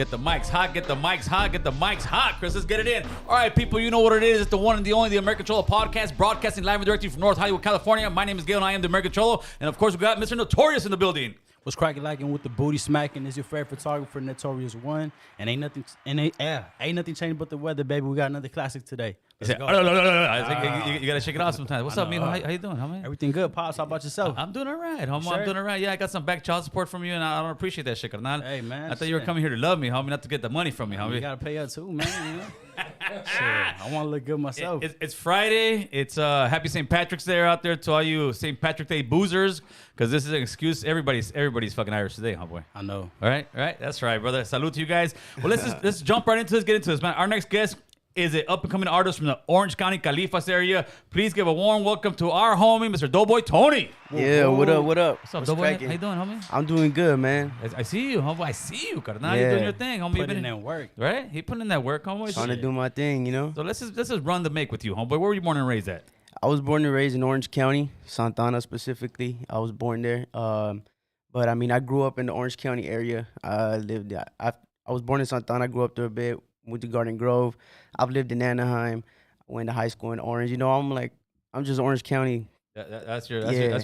Get the mics hot, get the mics hot, get the mics hot. Chris, let's get it in. All right, people, you know what it is. It's the one and the only, the American Cholo podcast, broadcasting live and directly from North Hollywood, California. My name is Gail, and I am the American Cholo. And, of course, we got Mr. Notorious in the building. What's cracking lacking with the booty smacking is your favorite photographer, Notorious One. And ain't nothing changed but the weather, baby. We got another classic today. Let's go. You got to shake it off sometimes. What's up, Mijo? How you doing, homie? Everything good, Pops? How about yourself? I'm doing all right, homie. Sure? I'm doing all right. Yeah, I got some back child support from you, and I don't appreciate that shit, carnal. Hey, man. I thought you were coming here to love me, homie, not to get the money from me, homie. You got to pay up, too, man. You know? Sure. I want to look good myself. It's Friday. It's happy St. Patrick's Day out there to all you St. Patrick Day boozers, because this is an excuse. Everybody's fucking Irish today, homeboy. I know. All right. That's right, brother. Salute to you guys. Well, let's jump right into this. Get into this, man. Our next guest is an up-and-coming artist from the Orange County, Califas area. Please give a warm welcome to our homie, Mr. Doughboy Tony. Yeah, what up? What's up, Doughboy? cracking? How you doing, homie? I'm doing good, man. I see you, homeboy. I see you, carnal. Yeah. You're doing your thing, homie. Putting in work. Right? He putting in that work, homeboy. Trying to do my thing, you know. So let's just run the make with you, homeboy. Where were you born and raised at? I was born and raised in Orange County, Santana specifically. I was born there. But I mean, I grew up in the Orange County area. I was born in Santana. I grew up there a bit. Went to Garden Grove. I've lived in Anaheim. Went to high school in Orange. You know, I'm just Orange County. That's your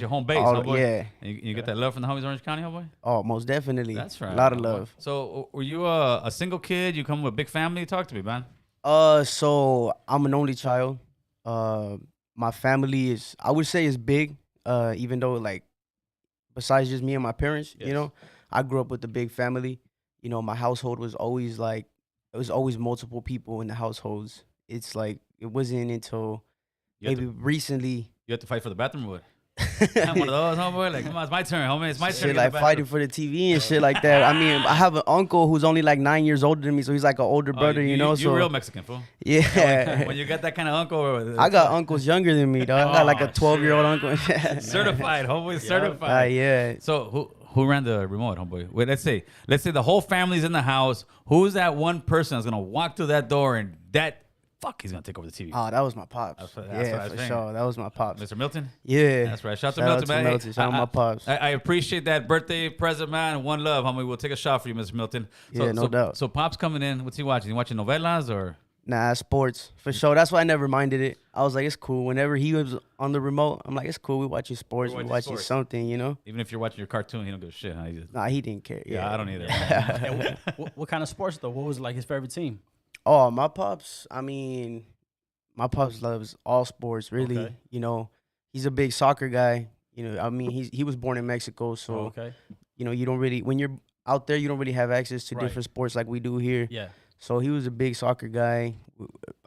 home base, homeboy. Yeah. And you get that love from the homies Orange County, homeboy? Oh, most definitely. That's right. A lot of love. So were you a single kid? You come with a big family? Talk to me, man. So I'm an only child. My family I would say is big. Even though like, besides just me and my parents, Yes. you know, I grew up with a big family. You know, my household was always like, it was always multiple people in the households. It's like, it wasn't until maybe recently. You have to fight for the bathroom with. I'm one of those, homeboy. Like, come on, it's my turn, homie. It's my turn. Shit, like fighting for the TV and shit like that. I mean, I have an uncle who's only like 9 years older than me, so he's like an older brother, you know. You're So real Mexican, fool. yeah, When you got that kind of uncle. I got uncles younger than me, dog. I got like a 12-year-old uncle. Certified, homeboy. Certified. Yeah. So who ran the remote, homeboy? Wait, let's say the whole family's in the house. Who's that one person that's gonna walk through that door and he's gonna take over the TV? Oh, that was my pops. That's what I was for thinking. sure. That was my pops. Mr. Milton? Yeah. That's right. Shout out to Shout Milton, out to man. Milton. Shout out my pops. I appreciate that birthday present, man. One love, homie. We'll take a shot for you, Mr. Milton. Yeah, no doubt. So Pop's coming in. What's he watching? He watching novelas or? Nah, sports for sure. That's why I never minded it. I was like, it's cool. Whenever he was on the remote, I'm like, it's cool. We watching sports. We watching something, you know. Even if you're watching your cartoon, he don't give a shit. Huh? Nah, he didn't care. Yeah, I don't either. And what kind of sports, though? What was like his favorite team? Oh, my pops. I mean, my pops loves all sports. Really, Okay. you know, he's a big soccer guy. You know, I mean, he was born in Mexico, so you know, you don't really when you're out there, you don't really have access to different sports like we do here. Yeah. So he was a big soccer guy.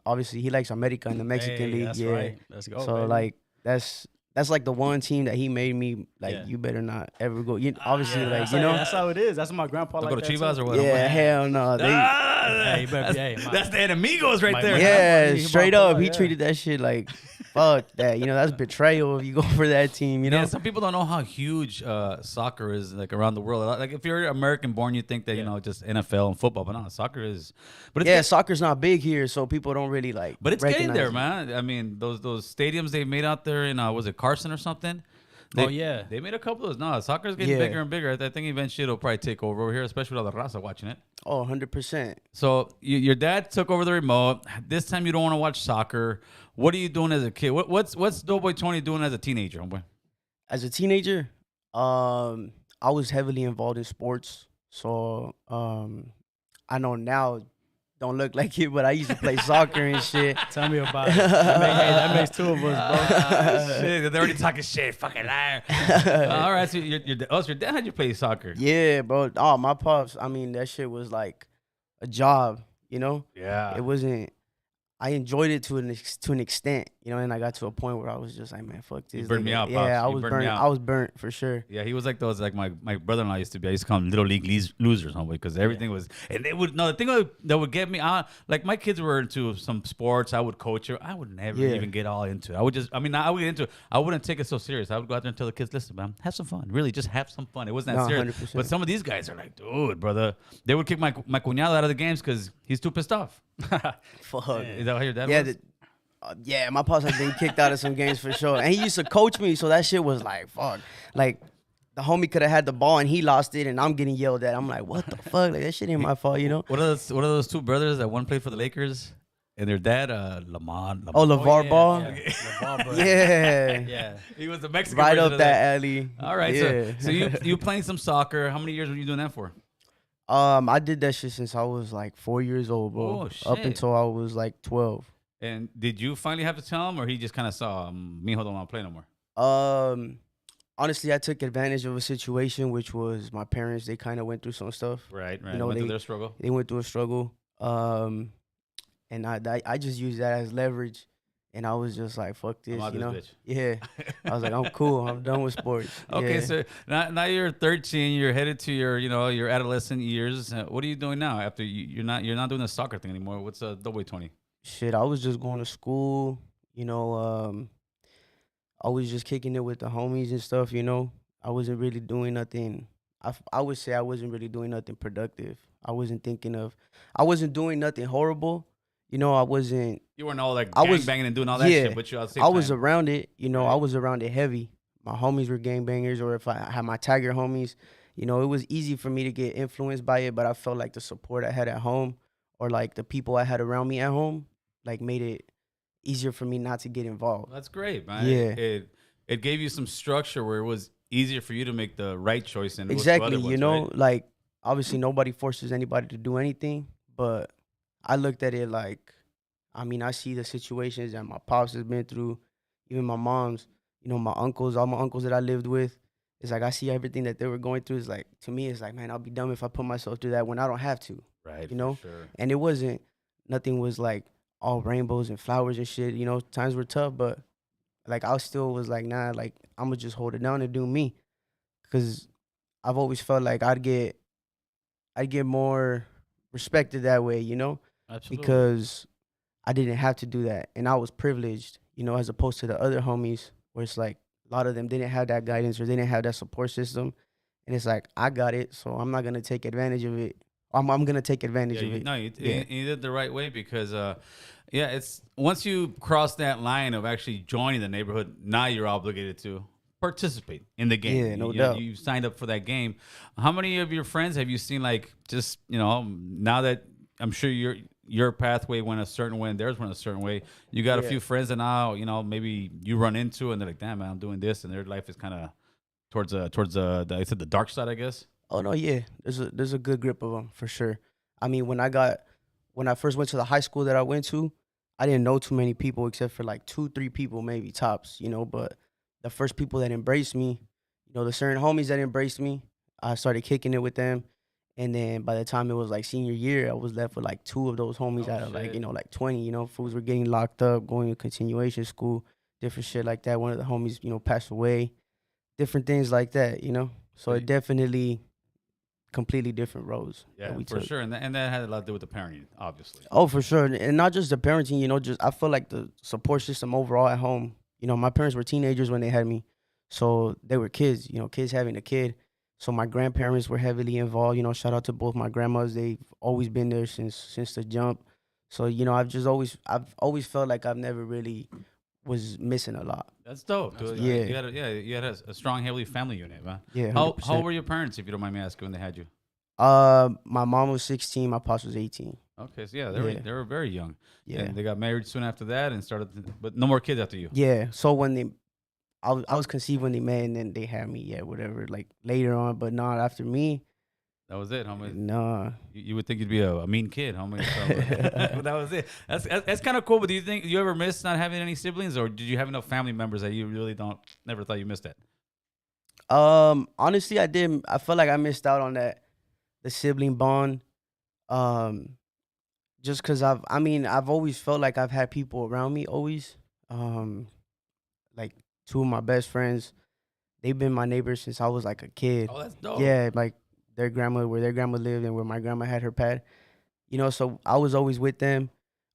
Obviously, he likes America in the Mexican League. That's yeah. right. Let's go, So baby. like that's like the one team that he made me like. Yeah. You better not ever go. Obviously, like you know. That's how it is. That's what my grandpa Don't like go to that Chivas too. or what? Yeah, hell no. Hey, That's the enemigos right there. Yeah, He straight bought up. He yeah. treated that shit like fuck that. You know, that's betrayal if you go for that team. You know. Yeah, some people don't know how huge soccer is like around the world. Like if you're American born, you think that you know just NFL and football, but no, soccer is. But it's soccer's not big here, so people don't really like. But it's getting recognize there, it. man. I mean, those stadiums they made out there in was it Carson or something? They made a couple of those. No, soccer's getting bigger and bigger. I think eventually it'll probably take over here, especially with all the raza watching it. Oh, 100%. So your dad took over the remote. This time you don't want to watch soccer. What are you doing as a kid? What's Doughboy Tony doing as a teenager, homeboy? As a teenager, I was heavily involved in sports. So I know now don't look like it, but I used to play soccer and shit. Tell me about it. That makes two of us, bro. Shit, they're already talking shit. Fucking liar. All right, so your dad had you play soccer. Yeah, bro. Oh, my pops. I mean, that shit was like a job, you know? Yeah. It wasn't. I enjoyed it to an extent, you know, and I got to a point where I was just like, man, fuck this. You burned me out, Pops. Yeah, I You was burned me burnt. out. I was burnt for sure. Yeah, he was like those, like my brother-in-law used to be. I used to call him Little League losers, homeboy, because everything was, and they would, no, the thing that would get me out, like my kids were into some sports, I would coach her. I would never even get all into it. I would just, I would get into it. I wouldn't take it so serious. I would go out there and tell the kids, listen, man, have some fun. Really, just have some fun. It wasn't that serious. 100%. But some of these guys are like, dude, brother, they would kick my cuñado out of the games because he's too pissed off. Fuck. Is that how your dad Yeah, was? yeah, my pops had been kicked out of some games for sure, and he used to coach me, so that shit was like, fuck, like the homie could have had the ball and he lost it, and I'm getting yelled at. I'm like, what the fuck? Like, that shit ain't my fault, you know? What are those two brothers that one played for the Lakers and their dad, Lamont? Oh, LeVar Ball? Yeah. LeVar Ball. Yeah. Yeah. He was the Mexican Right version up of that alley. All right, Yeah. so you playing some soccer. How many years were you doing that for? I did that shit since I was like 4 years old, bro. Oh, shit. Up until I was like 12. And did you finally have to tell him, or he just kind of saw, Mijo don't want to play no more? Honestly, I took advantage of a situation, which was my parents. They kind of went through some stuff. Right. You know, Went through their struggle. They went through a struggle. And I just used that as leverage. And I was just like, fuck this, I'm you know? out this bitch. Yeah. I was like, I'm cool. I'm done with sports. Okay, Yeah. so now you're 13. You're headed to your adolescent years. What are you doing now? After you're not doing the soccer thing anymore. What's Doughboy Tony? Shit, I was just going to school, you know, I was just kicking it with the homies and stuff, you know. I wasn't really doing nothing. I would say I wasn't really doing nothing productive. I wasn't doing nothing horrible. You know, I wasn't. You weren't all like I was banging and doing all that yeah, shit, but you at the same I was time. around it, you know, Right. I was around it heavy. My homies were gangbangers, or if I had my Tiger homies, you know, it was easy for me to get influenced by it, but I felt like the support I had at home, or like the people I had around me at home, like made it easier for me not to get involved. That's great, man. Yeah. It gave you some structure where it was easier for you to make the right choice and Exactly, ones, you know, right? like obviously nobody forces anybody to do anything, but I looked at it like, I mean, I see the situations that my pops has been through, even my mom's, you know, my uncles, all my uncles that I lived with. It's like I see everything that they were going through. It's like, to me, it's like, man, I'll be dumb if I put myself through that when I don't have to, Right, you know? for sure. And it wasn't, nothing was like all rainbows and flowers and shit, you know, times were tough, but like I still was like, nah, like I'm gonna just hold it down and do me. Cause I've always felt like I'd get more respected that way, you know? Absolutely. Because I didn't have to do that. And I was privileged, you know, as opposed to the other homies where it's like a lot of them didn't have that guidance or they didn't have that support system. And it's like, I got it, so I'm not gonna take advantage of it. I'm gonna take advantage of it. No, you Yeah. did the right way because, it's once you cross that line of actually joining the neighborhood, now you're obligated to participate in the game. Yeah, no you, doubt. You signed up for that game. How many of your friends have you seen, like, just, now that I'm sure your pathway went a certain way and theirs went a certain way, you got a Yeah. few friends that now, maybe you run into and they're like, damn, man, I'm doing this, and their life is kind of towards I said the dark side, I guess. Oh no, yeah. There's a good grip of them for sure. I mean, when I first went to the high school that I went to, I didn't know too many people except for like 2-3 people maybe tops, you know. But the first people that embraced me, you know, the certain homies that embraced me, I started kicking it with them. And then by the time it was like senior year, I was left with like 2 of those homies Oh, out of like, shit. you know, like 20, you know, fools were getting locked up, going to continuation school, different shit like that. One of the homies, you know, passed away, different things like that, you know. So it definitely completely different roads Yeah, that we for took. sure. And that had a lot to do with the parenting, obviously. Oh, for sure. And not just the parenting, you know, just I feel like the support system overall at home. You know, my parents were teenagers when they had me. So they were kids, you know, kids having a kid. So my grandparents were heavily involved. You know, shout out to both my grandmas. They've always been there since the jump. So, you know, I've always felt like I've never really was missing a lot. That's dope, dude. Yeah. You had a strong, heavily family unit, man. Yeah, How 100%. old were your parents, if you don't mind me asking, when they had you? My mom was 16, my pops was 18. Okay, so Yeah. they were very young. Yeah. And they got married soon after that and but no more kids after you. Yeah. So when I was conceived when they met, and then they had me, yeah, whatever, like later on, but not after me. That was it, homie. Nah. You would think you'd be a mean kid, homie. So, but that was it. That's kind of cool. But do you ever miss not having any siblings, or did you have enough family members that you really never thought you missed that? Honestly, I did. I felt like I missed out on the sibling bond. Just cause I've always felt like I've had people around me always. Like 2 of my best friends, they've been my neighbors since I was like a kid. Oh, that's dope. Yeah, like where their grandma lived and where my grandma had her pad. You know, so I was always with them.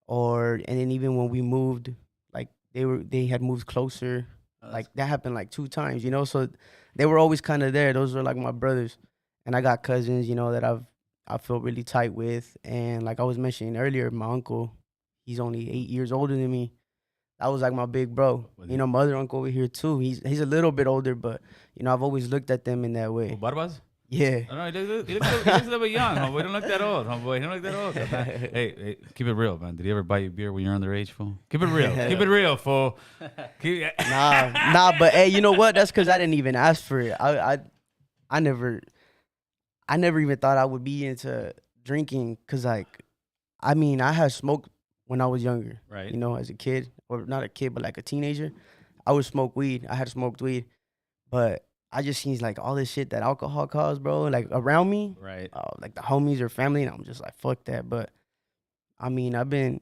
And then even when we moved, like they had moved closer. Oh, Like that happened like 2 times, you know. So they were always kind of there. Those were like my brothers. And I got cousins, you know, that I feel really tight with. And like I was mentioning earlier, my uncle, he's only 8 years older than me. That was like my big bro. You know, mother uncle over here too. He's a little bit older, but you know, I've always looked at them in that way. Oh, Barbas? Yeah. I don't know, he looks a little bit young, homeboy. He don't look that old, homeboy. He don't look that old. Hey, keep it real, man. Did he ever buy you beer when you're underage, fool? Keep it real. Keep it real, fool. Nah. But hey, you know what? That's because I didn't even ask for it. I never even thought I would be into drinking, cause like, I mean, I had smoked when I was younger. Right. You know, as a kid, or not a kid, but like a teenager, I would smoke weed. I had smoked weed, but I just seen like all this shit that alcohol caused, bro, like around me. Right. Like the homies or family, and I'm just like, fuck that. But I mean, I've been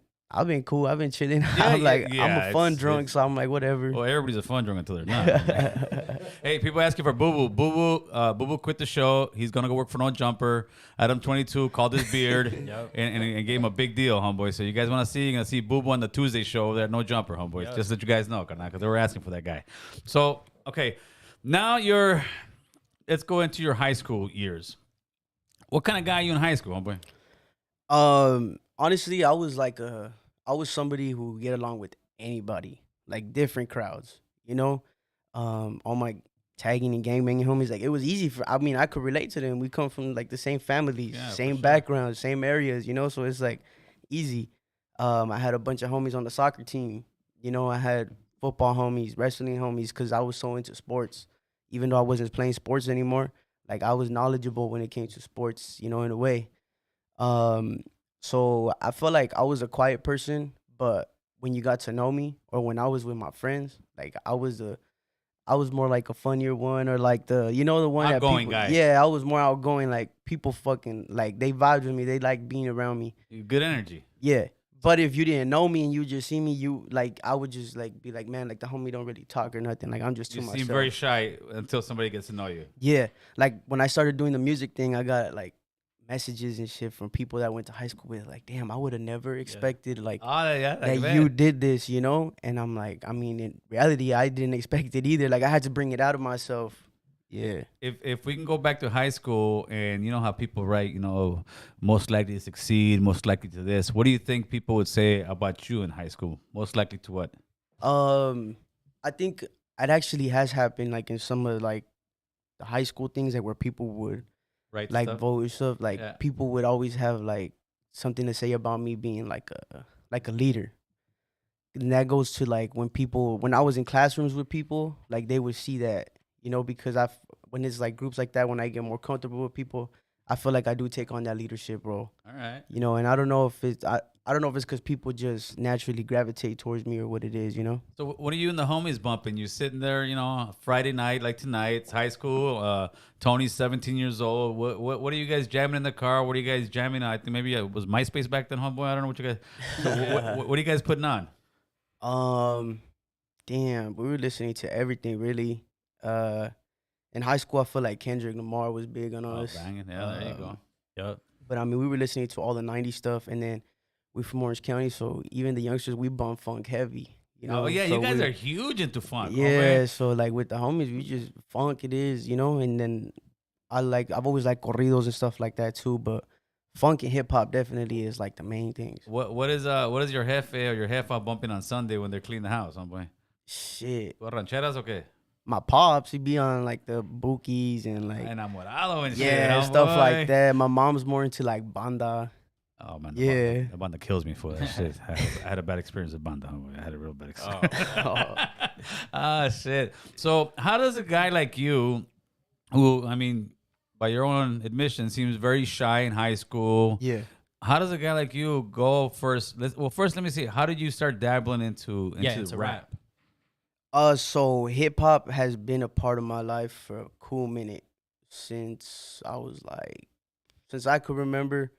cool. I've been chilling. I'm a fun drunk, so I'm like, whatever. Well, everybody's a fun drunk until they're not. Hey, people asking for Boo Boo. Boo Boo quit the show. He's gonna go work for No Jumper. Adam 22 called his beard and gave him a big deal, homeboy. So you guys want to see? You're gonna see Boo Boo on the Tuesday show over there at No Jumper, homeboys. Yep. Just so that you guys know, because they were asking for that guy. So okay, now let's go into your high school years. What kind of guy are you in high school, homeboy? Honestly, I was somebody who get along with anybody, like different crowds, you know. All my tagging and gangbanging homies, like it was easy I could relate to them. We come from like the same families, same backgrounds, same areas, you know. So it's like easy. I had a bunch of homies on the soccer team, you know. I had football homies, wrestling homies, because I was so into sports. Even though I wasn't playing sports anymore, like I was knowledgeable when it came to sports, you know, in a way. So I felt like I was a quiet person, but when you got to know me, or when I was with my friends, like I was more like a funnier one, or like the one outgoing that guy. Yeah, I was more outgoing. Like people fucking like they vibed with me. They like being around me. Good energy. Yeah. But if you didn't know me and you just see me, you like I would just like be like, man, like the homie don't really talk or nothing. Like I'm just too myself. You seem very shy until somebody gets to know you. Yeah. Like when I started doing the music thing, I got like messages and shit from people that I went to high school with. Like, damn, I would have never expected that you did this, you know? And I'm like, I mean, in reality, I didn't expect it either. Like I had to bring it out of myself. Yeah. If we can go back to high school, and you know how people write, you know, most likely to succeed, most likely to this. What do you think people would say about you in high school? Most likely to what? I think it actually has happened, like in some of like the high school things, like where people would like vote and stuff. Like people would always have like something to say about me being like a leader. And that goes to like when I was in classrooms with people, like they would see that. You know, because when it's like groups like that, when I get more comfortable with people, I feel like I do take on that leadership role. All right. You know, and I don't know if it's because people just naturally gravitate towards me or what it is, you know. So what are you and the homies bumping? You sitting there, you know, Friday night like tonight. It's high school. Tony's 17 years old. What are you guys jamming in the car? What are you guys jamming? I think maybe it was MySpace back then, homeboy. I don't know what you guys. So what are you guys putting on? Damn, we were listening to everything really. In high school, I feel like Kendrick Lamar was big on us. Banging. Yeah, there you go. Yep. But I mean, we were listening to all the 90s stuff, and then we're from Orange County, so even the youngsters, we bump funk heavy. You know? Oh yeah, so you guys are huge into funk. Yeah, so like with the homies, we just funk it is, you know. And then I've always liked corridos and stuff like that too, but funk and hip hop definitely is like the main things. What is your jefe or your jefa bumping on Sunday when they're cleaning the house, homeboy? Shit. What, rancheras or qué? My pops, he'd be on like the bookies and like enamorado and shit. Yeah, stuff like that. My mom's more into like banda. Oh man, yeah, the banda kills me for that shit. I had a bad experience with banda. I had a real bad experience. Shit. So how does a guy like you, who I mean, by your own admission, seems very shy in high school? Yeah. How does a guy like you go first? First, let me see. How did you start dabbling into rap? So hip hop has been a part of my life for a cool minute since I could remember.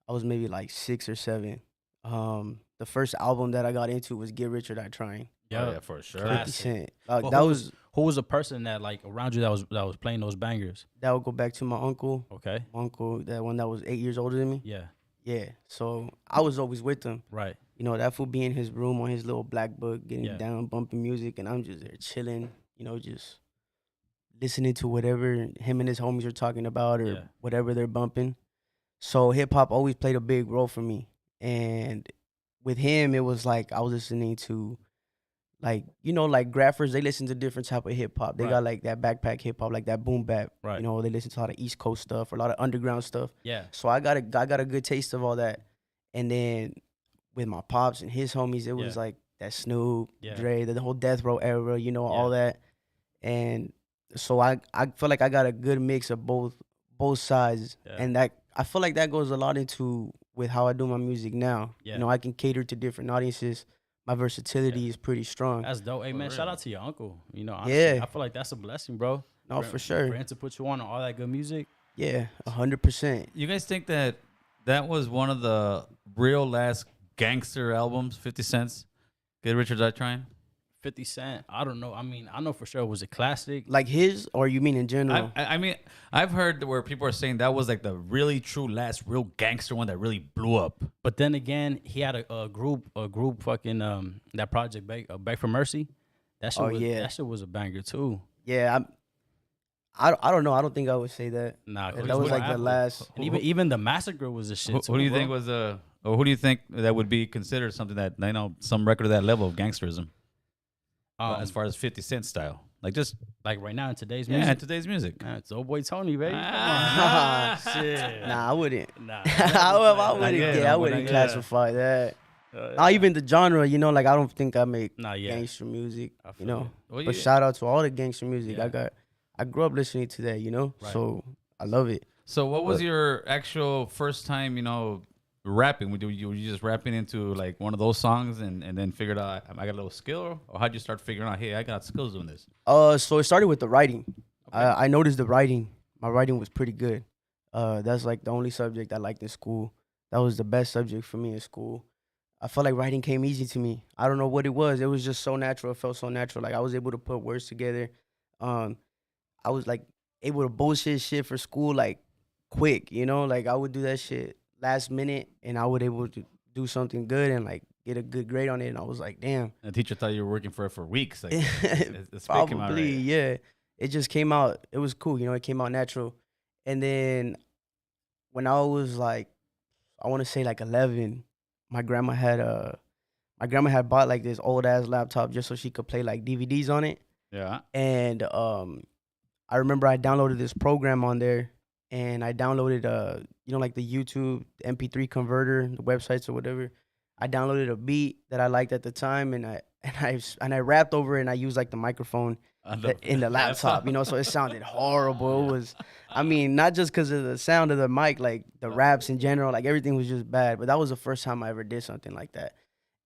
I was maybe like 6 or 7. The first album that I got into was Get Rich or Die Trying. Yeah, for sure. 50 Cent. Who was a person that like around you that was playing those bangers? That would go back to my uncle. Okay. My uncle, that one that was 8 years older than me. Yeah. Yeah. So I was always with him. Right. You know, that fool be in his room on his little black book, getting down, bumping music, and I'm just there chilling, you know, just listening to whatever him and his homies are talking about or whatever they're bumping. So hip hop always played a big role for me. And with him, it was like I was listening to like like graphers, they listen to different type of hip hop. They Right. got like that backpack hip hop, like that boom bap. Right. They listen to a lot of East Coast stuff, or a lot of underground stuff. Yeah. So I got a good taste of all that. And then with my pops and his homies, it was Yeah. like that Snoop, Yeah. Dre, the whole Death Row era, all that. And so I feel like I got a good mix of both sides, Yeah. and that I feel like that goes a lot into with how I do my music now. Yeah. I can cater to different audiences. My versatility is pretty strong. That's dope. Hey, For man, shout real. out to your uncle. Honestly, Yeah. I feel like that's a blessing, bro. No, for sure. For him to put you on all that good music. Yeah, 100%. You guys think that was one of the real last gangster albums, 50 Cent's Get Rich or Die Trying? 50 Cent, I don't know. I mean, I know for sure it was a classic. Like his, or you mean in general? I mean, I've heard where people are saying that was like the really true last real gangster one that really blew up. But then again, he had a group fucking that project Beg for Mercy. That shit that shit was a banger too. Yeah, I don't know. I don't think I would say that. Nah, That was like the last. And even the Massacre was a shit too. Who do you bro. think was or who do you think that would be considered something that some record of that level of gangsterism as far as 50 Cent style, like just like right now in today's music? yeah, today's music. Nah, it's Doughboy Tony, baby. Ah, Come on. Shit. Nah, I wouldn't. Nah. I wouldn't. yet, Yeah, I no, wouldn't not yet. classify that. Not even the genre. Like I don't think I make Not yet. gangster music. I feel you. Well, But you- shout out to all the gangster music. Yeah. I grew up listening to that. Right. So I love it. So what was But- your actual first time, rapping? Were you just rapping into like one of those songs and then figured out I got a little skill? Or how'd you start figuring out, hey, I got skills doing this? So it started with the writing. I noticed the writing. My writing was pretty good. That's like the only subject I liked in school. That was the best subject for me in school. I felt like writing came easy to me. I don't know what it was. It was just so natural. It felt so natural. Like I was able to put words together. I was like able to bullshit shit for school like quick. Like I would do that shit last minute, and I would able to do something good and like get a good grade on it. And I was like, damn. The teacher thought you were working for it for weeks. Like, the spit came out Probably, right. yeah. It just came out. It was cool, it came out natural. And then when I was like, I want to say like 11, my grandma had bought like this old ass laptop just so she could play like DVDs on it. Yeah. And I remember I downloaded this program on there, and I downloaded like the YouTube MP3 converter, the websites or whatever. I downloaded a beat that I liked at the time, and I rapped over it, and I used like the microphone in the laptop, so it sounded horrible. It was, I mean, not just because of the sound of the mic, like the raps in general, like everything was just bad. But that was the first time I ever did something like that.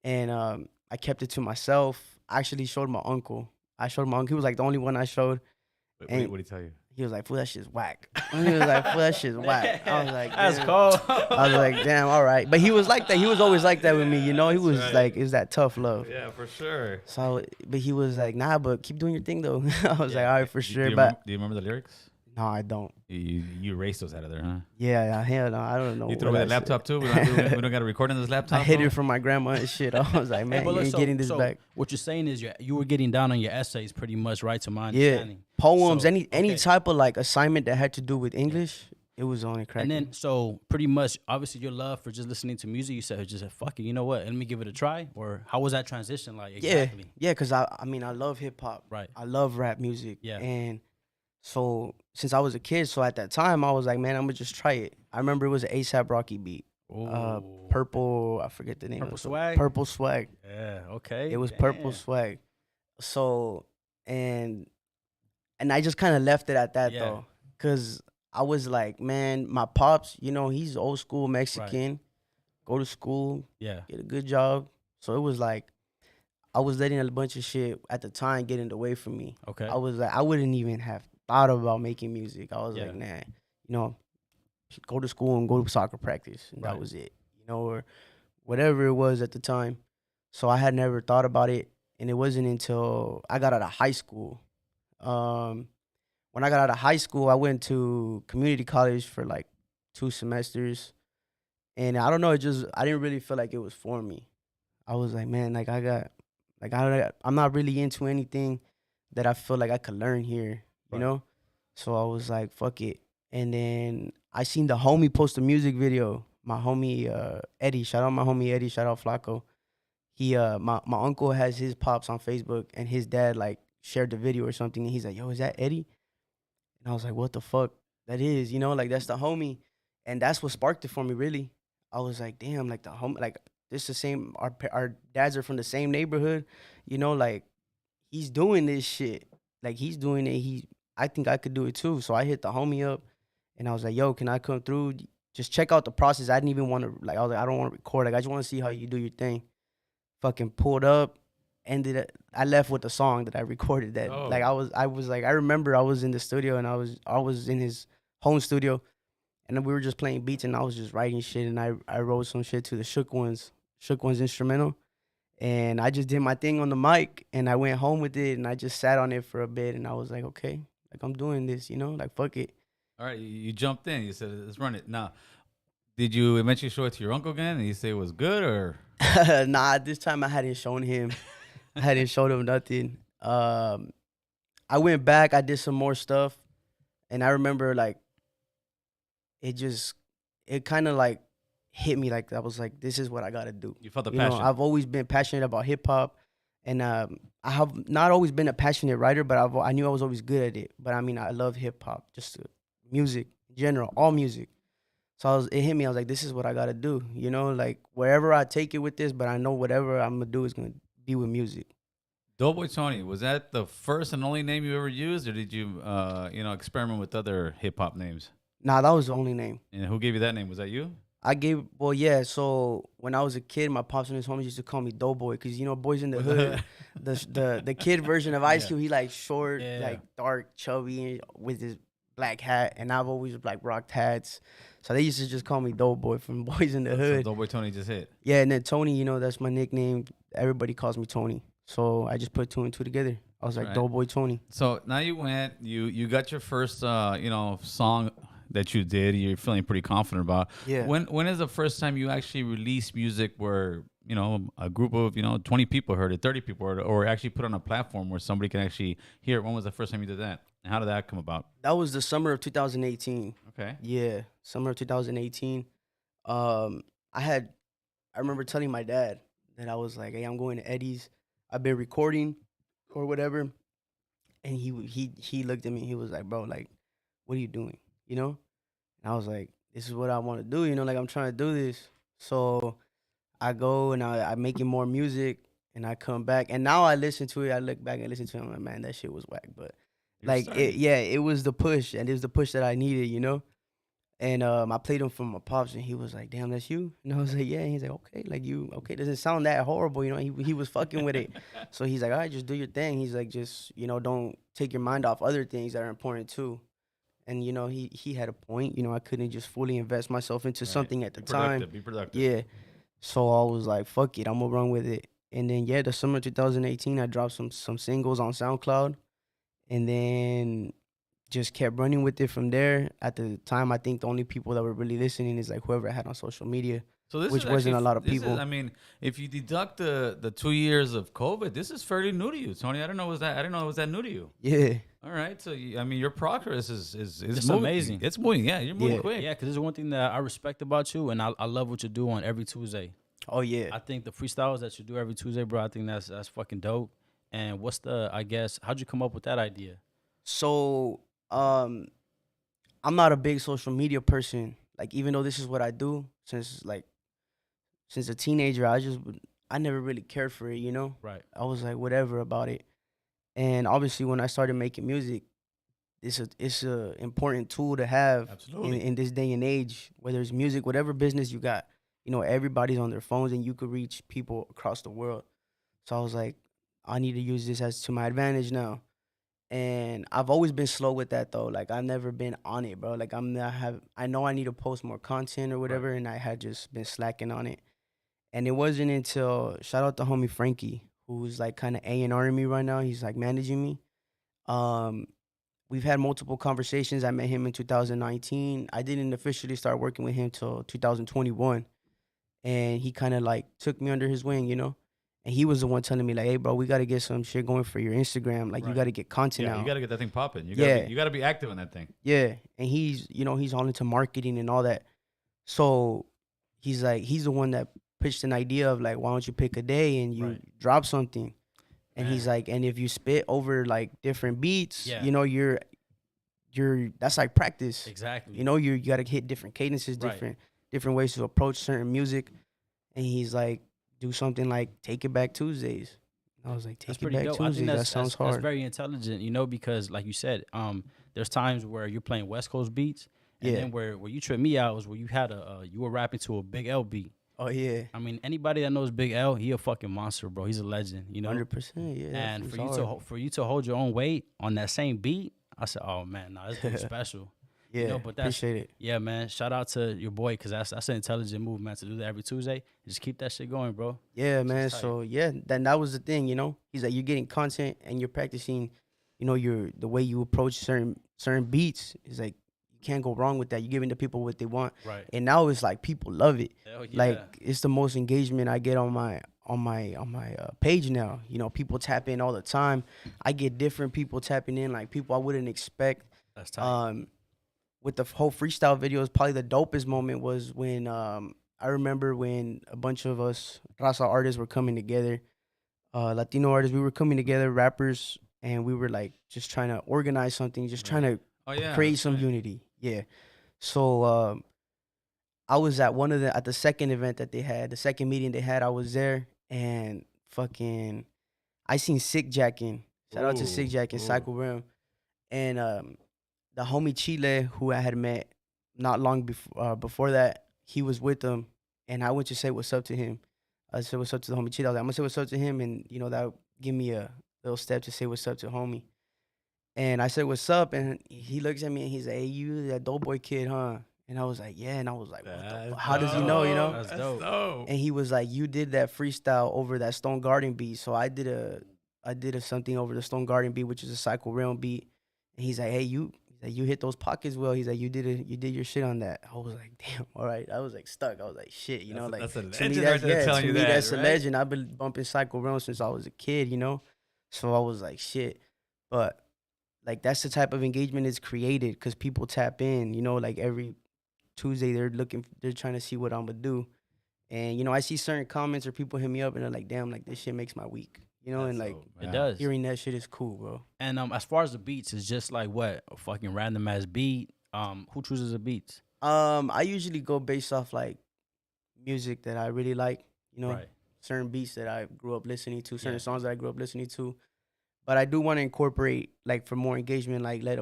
And I kept it to myself. I actually showed my uncle. He was like the only one I showed. What And- did he tell you? He was like, "Fool, that shit's whack." He was like, "Fool, that shit's whack." I was like, That's "Damn." cold. I was like, "Damn, all right." But he was like that. He was always like that with me, He was right. like, "It's that tough love." Yeah, for sure. So, but he was like, "Nah, but keep doing your thing, though." I was like, "All right, for sure." Do But you remember the lyrics? no, I don't. You erased those out of there, huh? Yeah, hell no, I don't know. You threw what away I the said. laptop too? We don't got to record on this laptop? I hid bro? it from my grandma and shit. I was like, man, But you look, ain't getting this back. What you're saying is you were getting down on your essays pretty much, right? To my Yeah, understanding. poems, So, any okay. type of like assignment that had to do with English, it was only cracking. And then, so pretty much, obviously, your love for just listening to music, you said, just fuck it, you know what? Let me give it a try. Or how was that transition like exactly? Yeah, because I mean, I love hip hop. Right. I love rap music. Yeah. And so since I was a kid, so at that time, I was like, man, I'm going to just try it. I remember it was an A$AP Rocky beat. Ooh. Purple, I forget the name Purple of it. Swag? Purple Swag. Yeah, okay. It was Purple Damn. Swag. So, and I just kind of left it at that Yeah. though. Because I was like, man, my pops, he's old school Mexican. Go to school, Yeah. get a good job. So it was like, I was letting a bunch of shit at the time get in the way from me. Okay. I was like, I wouldn't even have thought about making music. I was Yeah. like, nah, go to school and go to soccer practice. And Right. that was it, or whatever it was at the time. So I had never thought about it. And it wasn't until I got out of high school. When I got out of high school, I went to community college for like 2 semesters. And I don't know, I didn't really feel like it was for me. I was like, man, I'm not really into anything that I feel like I could learn here, you Right. know? So I was like, fuck it. And then I seen the homie post a music video. My homie Eddie, shout out my homie Eddie, shout out Flacco. My uncle has his pops on Facebook, and his dad like shared the video or something, and he's like, "Yo, is that Eddie?" And I was like, "What the fuck? That is, like that's the homie," and that's what sparked it for me. Really, I was like, "Damn, like the home, like this the same. Our dads are from the same neighborhood, like he's doing this shit. Like he's doing it. I think I could do it too." So I hit the homie up, and I was like, "Yo, can I come through? Just check out the process." I didn't even want to like. I was like, "I don't want to record. Like I just want to see how you do your thing." Fucking pulled up, I left with a song that I recorded. That like I was like, I remember I was in the studio, and I was in his home studio, and then we were just playing beats, and I was just writing shit, and I wrote some shit to the Shook Ones instrumental, and I just did my thing on the mic, and I went home with it, and I just sat on it for a bit, and I was like, okay, like I'm doing this, like fuck it. All right, you jumped in. You said, let's run it. Now, did you eventually show it to your uncle again, and he say it was good, or? Nah, this time I hadn't shown him. I hadn't showed him nothing. I went back. I did some more stuff, and I remember like it kind of like hit me. Like I was like, this is what I gotta do. You felt the passion. I've always been passionate about hip hop, and I have not always been a passionate writer, but I knew I was always good at it. But I mean, I love hip hop, just music in general, all music. So it hit me. I was like, this is what I gotta do. Like wherever I take it with this, but I know whatever I'm gonna do is gonna be with music. Doughboy Tony, was that the first and only name you ever used, or did you, experiment with other hip hop names? Nah, that was the only name. And who gave you that name? Was that you? Well, yeah. So when I was a kid, my pops and his homies used to call me Doughboy because Boys in the Hood, the kid version of Ice Cube. He like short, like dark, chubby, with his black hat, and I've always like rocked hats. So they used to just call me Doughboy from Boys in the Hood. So Doughboy Tony just hit. Yeah, and then Tony, that's my nickname. Everybody calls me Tony. So I just put two and two together. I was like, right. Doughboy Tony. So now you went, you got your first, song that you did. You're feeling pretty confident about. Yeah. When is the first time you actually released music where, a group of, 20 people heard it, 30 people heard it, or actually put on a platform where somebody can actually hear it? When was the first time you did that? And how did that come about? That was the summer of 2018. Okay. Yeah, summer of 2018. I remember telling my dad that I was like, hey, I'm going to Eddie's. I've been recording or whatever. And he looked at me. He was like, bro, like, what are you doing? And I was like, this is what I want to do. Like I'm trying to do this. So I go and I'm making more music, and I come back. And now I listen to it. I look back and listen to it. I'm like, man, that shit was whack. But it was the push, and it was the push that I needed, And I played him for my pops, and he was like, damn, that's you? And I was like, yeah. And he's like, okay, like okay, doesn't sound that horrible, He was fucking with it. So he's like, all right, just do your thing. He's like, just, don't take your mind off other things that are important too. And, he had a point. I couldn't just fully invest myself into something at the time. Be productive. Yeah. So I was like, fuck it, I'm going to run with it. And then, the summer 2018, I dropped some singles on SoundCloud. And then just kept running with it from there. At the time, I think the only people that were really listening is like whoever I had on social media. So this which wasn't a lot of people. If you deduct the 2 years of COVID, this is fairly new to you, Tony. I didn't know it was that new to you. Yeah. All right. So your progress is it's amazing. It's moving. Yeah, you're moving quick. Yeah, because there's one thing that I respect about you, and I love what you do on every Tuesday. Oh yeah. I think the freestyles that you do every Tuesday, bro. I think that's fucking dope. And how'd you come up with that idea? So, I'm not a big social media person. Like, even though this is what I do since a teenager, I never really cared for it, Right. I was like, whatever about it. And obviously, when I started making music, it's a important tool to have in this day and age, whether it's music, whatever business you got. Everybody's on their phones, and you could reach people across the world. So I was like, I need to use this as to my advantage now. And I've always been slow with that though. Like I've never been on it, bro. Like I know I need to post more content or whatever, right. And I had just been slacking on it. And it wasn't until, shout out to homie Frankie, who's like kind of A&Ring me right now. He's like managing me. We've had multiple conversations. I met him in 2019. I didn't officially start working with him till 2021. And he kind of like took me under his wing, And he was the one telling me like, hey, bro, we got to get some shit going for your Instagram. Like, right. You got to get content out. You got to get that thing popping. You got to be active on that thing. Yeah. And he's all into marketing and all that. So he's the one that pitched an idea of like, why don't you pick a day and you Right. drop something? And Man. he's like, and if you spit over like different beats, Yeah. you know, you're that's like practice. Exactly. You know, you gotta hit different cadences, Right. different ways to approach certain music. And he's like, do something like Take It Back Tuesdays. And I was like, That's Take It pretty Back dope. I think Tuesdays. That that's sounds that's hard. very intelligent, you know, because like you said, there's times where you're playing West Coast beats, and Yeah. then where you tripped me out was where you had you were rapping to a Big L beat. Oh yeah, I mean, anybody that knows Big L, he a fucking monster, bro. He's a legend, you know. 100%. Yeah, And that for feels you hard. for you to hold your own weight on that same beat, I said, oh man, nah, this dude's special. Yeah, know, but that's- appreciate it. Yeah, man. Shout out to your boy, cause that's an intelligent move, man. To do that every Tuesday, just keep that shit going, bro. Yeah, man. tight. So yeah, then that was the thing, you know. He's like, you're getting content and you're practicing, you know, the way you approach certain beats. Is like you can't go wrong with that. You're giving the people what they want, Right. and now it's like people love it. Hell yeah. Like it's the most engagement I get on my page now. You know, people tap in all the time. I get different people tapping in, like people I wouldn't expect. that's tight. With the whole freestyle videos, probably the dopest moment was when I remember when a bunch of us Raza artists were coming together, Latino artists. We were coming together, rappers, and we were like just trying to organize something, just trying to Oh yeah. create that's some right. unity. Yeah. So I was at at the second event that they had, the second meeting they had. I was there, and fucking, I seen Sick Jackin. Shout out to Sick Ooh, Jack and ooh. Psycho Realm, and the homie Chile, who I had met not long before that, he was with them, and I went to say what's up to him. I said what's up to the homie Chile. I was like, I'm gonna say what's up to him, and you know that would give me a little step to say what's up to homie. And I said what's up, and he looks at me and he's like, hey, you that Doughboy kid, huh? And I was like, yeah, and I was like, what the That's fuck? How does he know, you know? That's That's dope. dope. And he was like, you did that freestyle over that Stone Garden beat, so I did a something over the Stone Garden beat, which is a Psycho Realm beat. And he's like, hey, you hit those pockets well. He's like, you did your shit on that. I was like, damn, all right. I was like stuck. I was like, shit, you know, like That's a to me legend that's right there yeah, telling to you me that, that's a right? legend. I've been bumping Psycho Realm since I was a kid, you know. So I was like, shit, but like that's the type of engagement it's created because people tap in, you know, like every Tuesday they're trying to see what I'm gonna do. And you know, I see certain comments or people hit me up and they're like, damn, like this shit makes my week. You know, That's and like dope, It man. does. hearing that shit is cool, bro. And as far as the beats, it's just like what a fucking random ass beat. Who chooses the beats? I usually go based off like music that I really like, you know, Right. certain beats that I grew up listening to, certain Yeah. songs that I grew up listening to. But I do want to incorporate like for more engagement, like let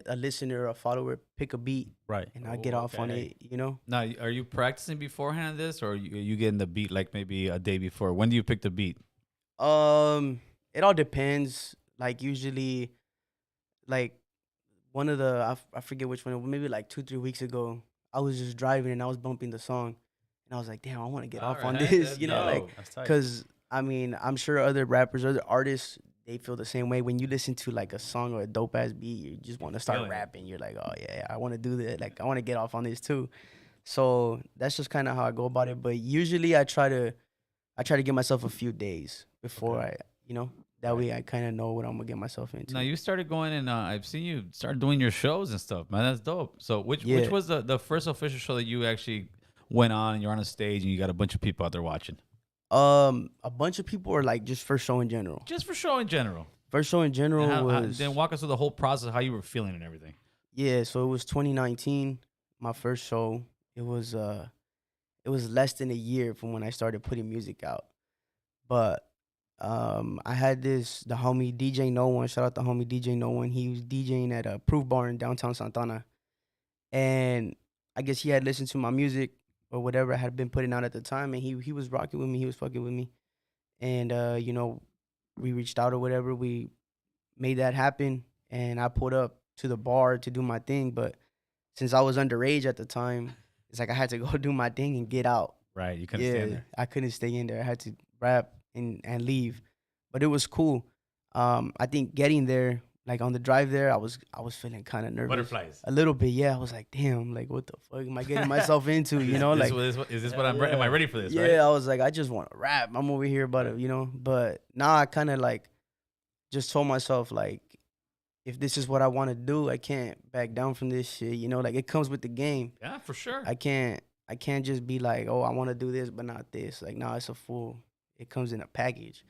a listener or a follower pick a beat Right. and I get off on it, you know? Now, are you practicing beforehand of this, or you getting the beat like maybe a day before? When do you pick the beat? It all depends. Like usually, like one of the I forget which one. Maybe like 2-3 weeks ago, I was just driving and I was bumping the song, and I was like, damn, I want to get off on Alright, this, that's you know, like dope. That's tight. because I mean I'm sure other rappers, other artists, they feel the same way. When you listen to like a song or a dope ass beat, you just want to start Feeling it. rapping. You're like, oh yeah, I want to do that. Like I want to get off on this too. So that's just kind of how I go about it. But usually I try to give myself a few days before I, you know, that way I kind of know what I'm gonna get myself into. Now you started going and I've seen you start doing your shows and stuff, man. That's dope. So which Yeah. was the first official show that you actually went on and you're on a stage and you got a bunch of people out there watching? A bunch of people are like just first show in general. Just for show in general. First show in general was then walk us through the whole process, how you were feeling and everything. yeah. So it was 2019, my first show. It was less than a year from when I started putting music out, but I had the homie DJ No One. Shout out the homie DJ No One. He was DJing at a Proof Bar in downtown Santana, and I guess he had listened to my music or whatever I had been putting out at the time, and he was rocking with me. He was fucking with me, and you know, we reached out or whatever. We made that happen, and I pulled up to the bar to do my thing. But since I was underage at the time, it's like I had to go do my thing and get out. Right. You couldn't stand Yeah, there. I couldn't stay in there. I had to rap and leave, but it was cool. I think getting there, like on the drive there, I was feeling kind of nervous. Butterflies. A little bit, yeah. I was like, damn, like what the fuck am I getting myself into? You know, like Is this what I'm am I ready for this? yeah. Right? I was like, I just want to rap. I'm over here about it, you know. But now I kind of like just told myself like, if this is what I want to do, I can't back down from this shit. You know, like it comes with the game. Yeah, for sure. I can't I can't just be like, oh, I want to do this, but not this. Like, no, it's a full. It comes in a package.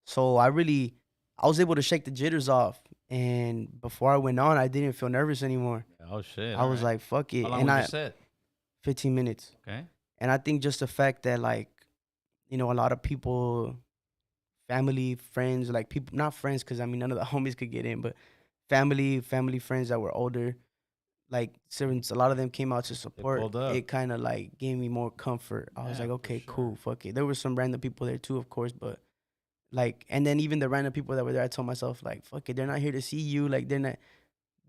So I was able to shake the jitters off, and before I went on, I didn't feel nervous anymore. Oh shit! I was like, fuck it. how long And was I your set? 15 minutes. Okay. And I think just the fact that like, a lot of people, family, friends, like people, not friends, because I mean none of the homies could get in, but family, friends that were older, like since a lot of them came out to support, pulled up. it kind of like gave me more comfort. I was Yeah, like, for okay, sure. cool, fuck it. There were some random people there too, of course, but like, and then even the random people that were there, I told myself like, fuck it, they're not here to see you. Like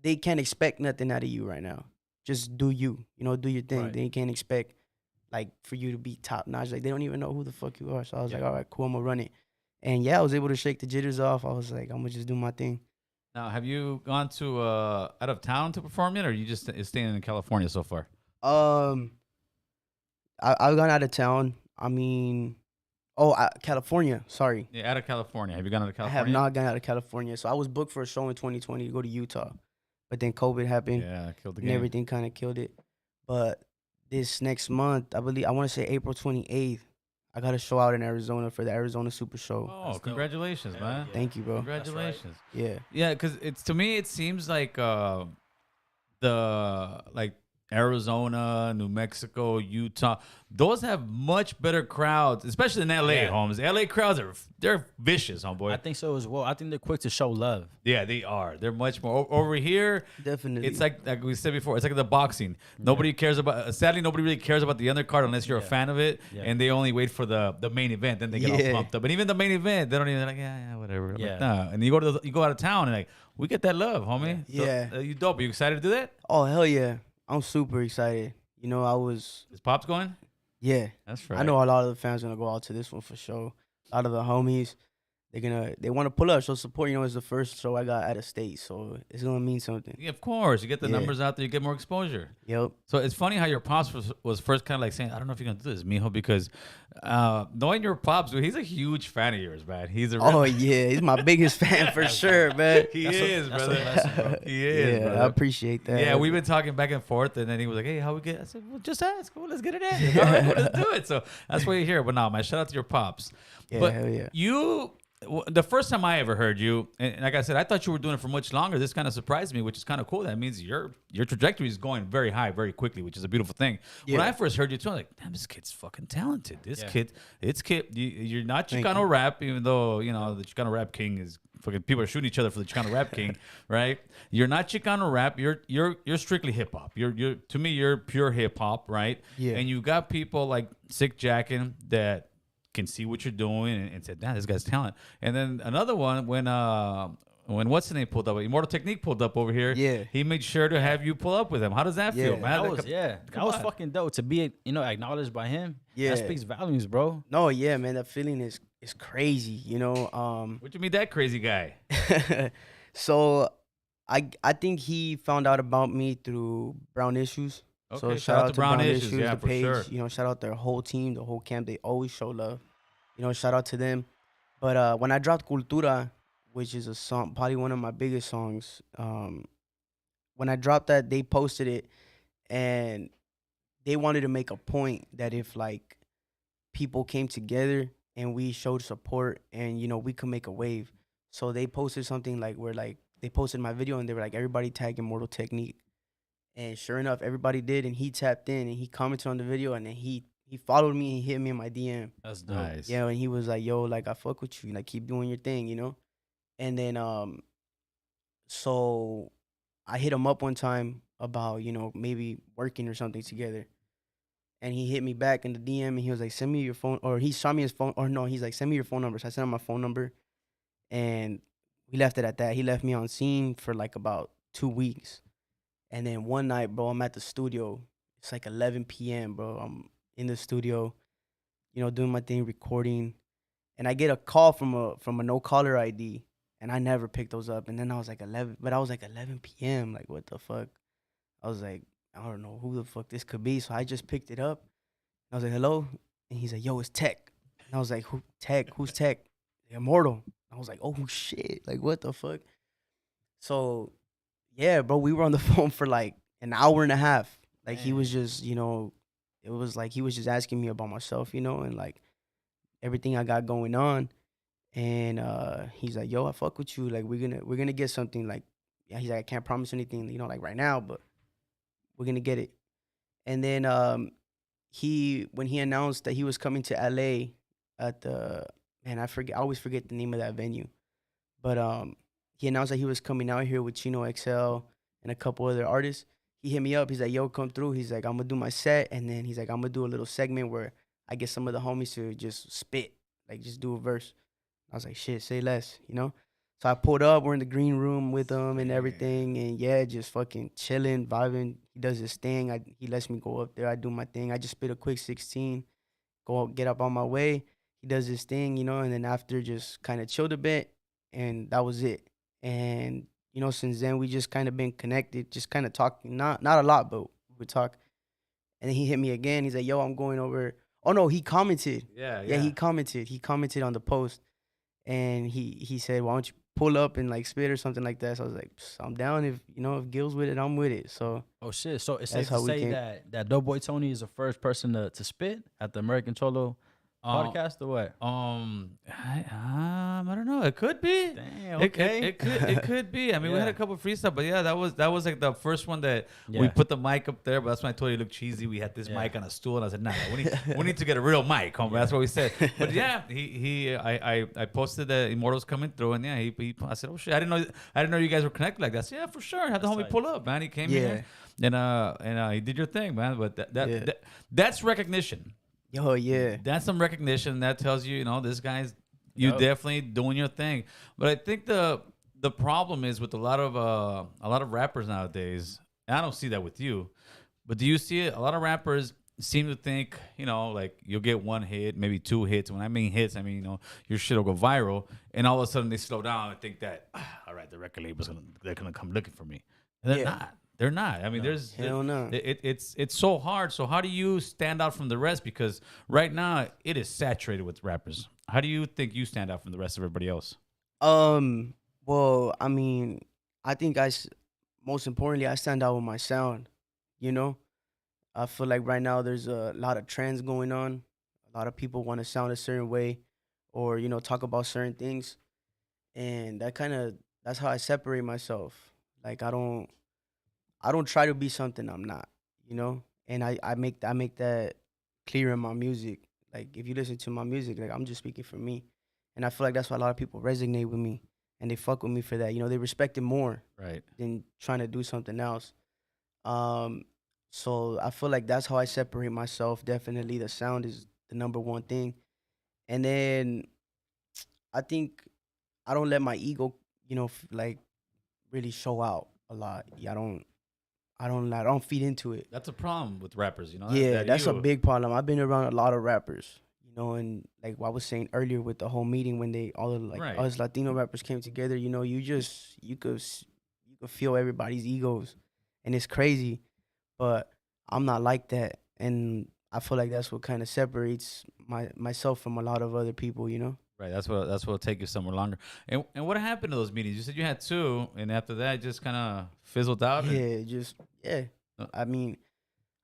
they can't expect nothing out of you right now. Just do you, do your thing. Right. They can't expect like for you to be top notch. Like they don't even know who the fuck you are. So I was like, all right, cool, I'm gonna run it. And yeah, I was able to shake the jitters off. I was like, I'm gonna just do my thing. Now, have you gone to out of town to perform yet, or you just staying in California so far? I've gone out of town. I mean, California. Sorry, Yeah, out of California. Have you gone out of I California? have not gone out of California. So I was booked for a show in 2020 to go to Utah, but then COVID happened Yeah, killed the and game. everything kind of killed it. But this next month, I believe I want to say April 28th, I got a show out in Arizona for the Arizona Super Show. Oh, That's dope. congratulations, man! Thank you, bro. Congratulations. Yeah. Yeah, because it's to me, it seems like the like Arizona, New Mexico, Utah, those have much better crowds, especially in LA, Yeah. homes. LA crowds they're vicious, homeboy. I think so as well. I think they're quick to show love. Yeah, they are. They're much more over here. Definitely. It's like we said before. It's like the boxing. Nobody cares about. Sadly, nobody really cares about the undercard unless you're a Yeah. fan of it, Yeah. and they only wait for the main event. Then they get Yeah. all pumped up. And even the main event, they don't even like yeah whatever. Yeah. Like, nah. And you go out of town and like we get that love, homie. Yeah. So, you dope. Are you excited to do that? Oh hell yeah! I'm super excited. I was Is Pops going? yeah. That's right. I know a lot of the fans gonna go out to this one for sure. A lot of the homies, they want to pull up, show support. It's the first show I got out of state, so it's gonna mean something. Yeah, of course. You get the Yeah. numbers out there. You get more exposure. Yep. So it's funny how your pops was first kind of like saying, I don't know if you're going to do this, mijo, because knowing your pops, dude, he's a huge fan of yours, man. He's a Oh yeah, he's my biggest fan for sure, man. he That's a- is, that's a brother. blessing, bro. He is, Yeah, brother. I appreciate that. Yeah, we've been talking back and forth, and then he was like, "Hey, how we get?" I said, "Well, just ask. Well, let's get it in. All right, well, let's do it." So that's why you're here. But now, man, shout out to your pops. Yeah, but hell yeah. the first time I ever heard you, and like I said, I thought you were doing it for much longer. This kind of surprised me, which is kind of cool. That means your trajectory is going very high, very quickly, which is a beautiful thing. When Yeah. I first heard you, too, I was like, "Damn, this kid's fucking talented. This kid, you're not Thank Chicano you. rap, even though the Chicano rap king is fucking people are shooting each other for the Chicano rap king, right? You're not Chicano rap. You're strictly hip hop. You're to me, you're pure hip hop, right? Yeah. And you got people like Sick Jackin that can see what you're doing and said, "Damn, this guy's talent." And then another one when what's the name pulled up, Immortal Technique pulled up over here. Yeah. he made sure to have you pull up with him. How does that feel, Yeah. man? That was fucking dope to be acknowledged by him. Yeah. That speaks volumes, bro. No, yeah, man, that feeling is crazy. What you mean that crazy guy? So I think he found out about me through Brown Issues. So Okay, shout out to Brown Issues, yeah, the for page. sure. Shout out their whole team, the whole camp. They always show love. Shout out to them. But when I dropped Cultura, which is a song, probably one of my biggest songs, when I dropped that, they posted it, and they wanted to make a point that if like people came together and we showed support and we could make a wave. So they posted something like where like they posted my video and they were like, everybody tag Immortal Technique. And sure enough, everybody did, and he tapped in and he commented on the video, and then he followed me and he hit me in my DM. That's dope. Nice. Yeah, and he was like, "Yo, like I fuck with you, like keep doing your thing, And then so I hit him up one time about maybe working or something together, and he hit me back in the DM and he was like, "Send me your phone," or he shot me his phone, or no, he's like, "Send me your phone number." So I sent him my phone number, and we left it at that. He left me on scene for like about 2 weeks. And then one night, bro, I'm at the studio. It's like 11 p.m., bro. I'm in the studio, doing my thing, recording. And I get a call from a no-caller ID, and I never picked those up. And then I was like 11 p.m. Like, what the fuck? I was like, I don't know who the fuck this could be. So I just picked it up. I was like, hello? And he's like, yo, it's Tech. And I was like, who Tech? Who's Tech? Immortal. I was like, oh, shit. Like, what the fuck? So... yeah, bro, we were on the phone for like an hour and a half. Like he was just, it was like he was just asking me about myself, you know, and like everything I got going on. And he's like, "Yo, I fuck with you. Like we're gonna get something. Like, yeah." He's like, "I can't promise anything, you know, like right now, but we're gonna get it." And then he when he announced that he was coming to LA at the man, I always forget the name of that venue. But he announced that he was coming out here with Chino XL and a couple other artists. He hit me up. He's like, "Yo, come through." He's like, "I'm gonna do my set," and then he's like, "I'm gonna do a little segment where I get some of the homies to just spit, like just do a verse." I was like, "Shit, say less," you know. So I pulled up. We're in the green room with him and everything, and yeah, just fucking chilling, vibing. He does his thing. He lets me go up there. I do my thing. I just spit a quick 16, go get up on my way. He does his thing, you know, and then after just kind of chilled a bit, and that was it. And you know, since then we just kind of been connected, just kind of talking, not a lot, but we would talk. And then he hit me again. He's like, "Yo, I'm going over." Oh no, he commented. Yeah, Yeah, yeah. he commented. He commented on the post, and he said, "Why don't you pull up and like spit or something like that?" So I was like, "I'm down. If you know if Gil's with it, I'm with it." So Oh shit! So it's that's safe to how we say came. that Doughboy Tony is the first person to spit at the American Cholo Um, podcast, or what? I don't know. It could be. Damn. It, Okay. it could be. I mean, we had Yeah. a couple freestyle, but yeah, that was like the first one that we Yeah. put the mic up there. But that's when I told you it looked cheesy. We had this Yeah. mic on a stool, and I said, "Nah, we need to get a real mic, homie." That's what we said. But yeah, I posted that Immortals coming through, and yeah, I said, "Oh shit, I didn't know you guys were connected like that." So yeah, for sure. Had the That's homie tight. pull up, man. He came Yeah. here, and he did your thing, man. But Yeah. that's recognition. Yo, yeah. That's some recognition that tells you, this guy's you Yup. definitely doing your thing. But I think the problem is with a lot of rappers nowadays. And I don't see that with you, but do you see it? A lot of rappers seem to think, like you'll get one hit, maybe two hits. When I mean hits, I mean your shit will go viral, and all of a sudden they slow down and think that, all right, the record label's they're gonna come looking for me. And they're Yeah. not. They're not. I mean, Hell no. it's so hard. So how do you stand out from the rest? Because right now it is saturated with rappers. How do you think you stand out from the rest of everybody else? Well, I mean, I think most importantly, I stand out with my sound. You know, I feel like right now there's a lot of trends going on. A lot of people want to sound a certain way, or talk about certain things, and that's how I separate myself. Like I don't try to be something I'm not. You know, and I make that clear in my music. Like if you listen to my music, like I'm just speaking for me, and I feel like that's why a lot of people resonate with me and they fuck with me for that. You know, they respect it more Right. than trying to do something else. Um, so I feel like that's how I separate myself. Definitely, the sound is the number one thing, and then I think I don't let my ego, like really show out a lot. Yeah, I don't feed into it. That's a problem with rappers. Yeah, that's a you. big problem. I've been around a lot of rappers, and like what I was saying earlier with the whole meeting when all the like Right. us Latino rappers came together. You could feel everybody's egos, and it's crazy. But I'm not like that, and I feel like that's what kind of separates myself from a lot of other people. Right. That's what'll take you somewhere longer. And what happened to those meetings? You said you had two, and after that, it just kind of fizzled out. Yeah. Uh, I mean,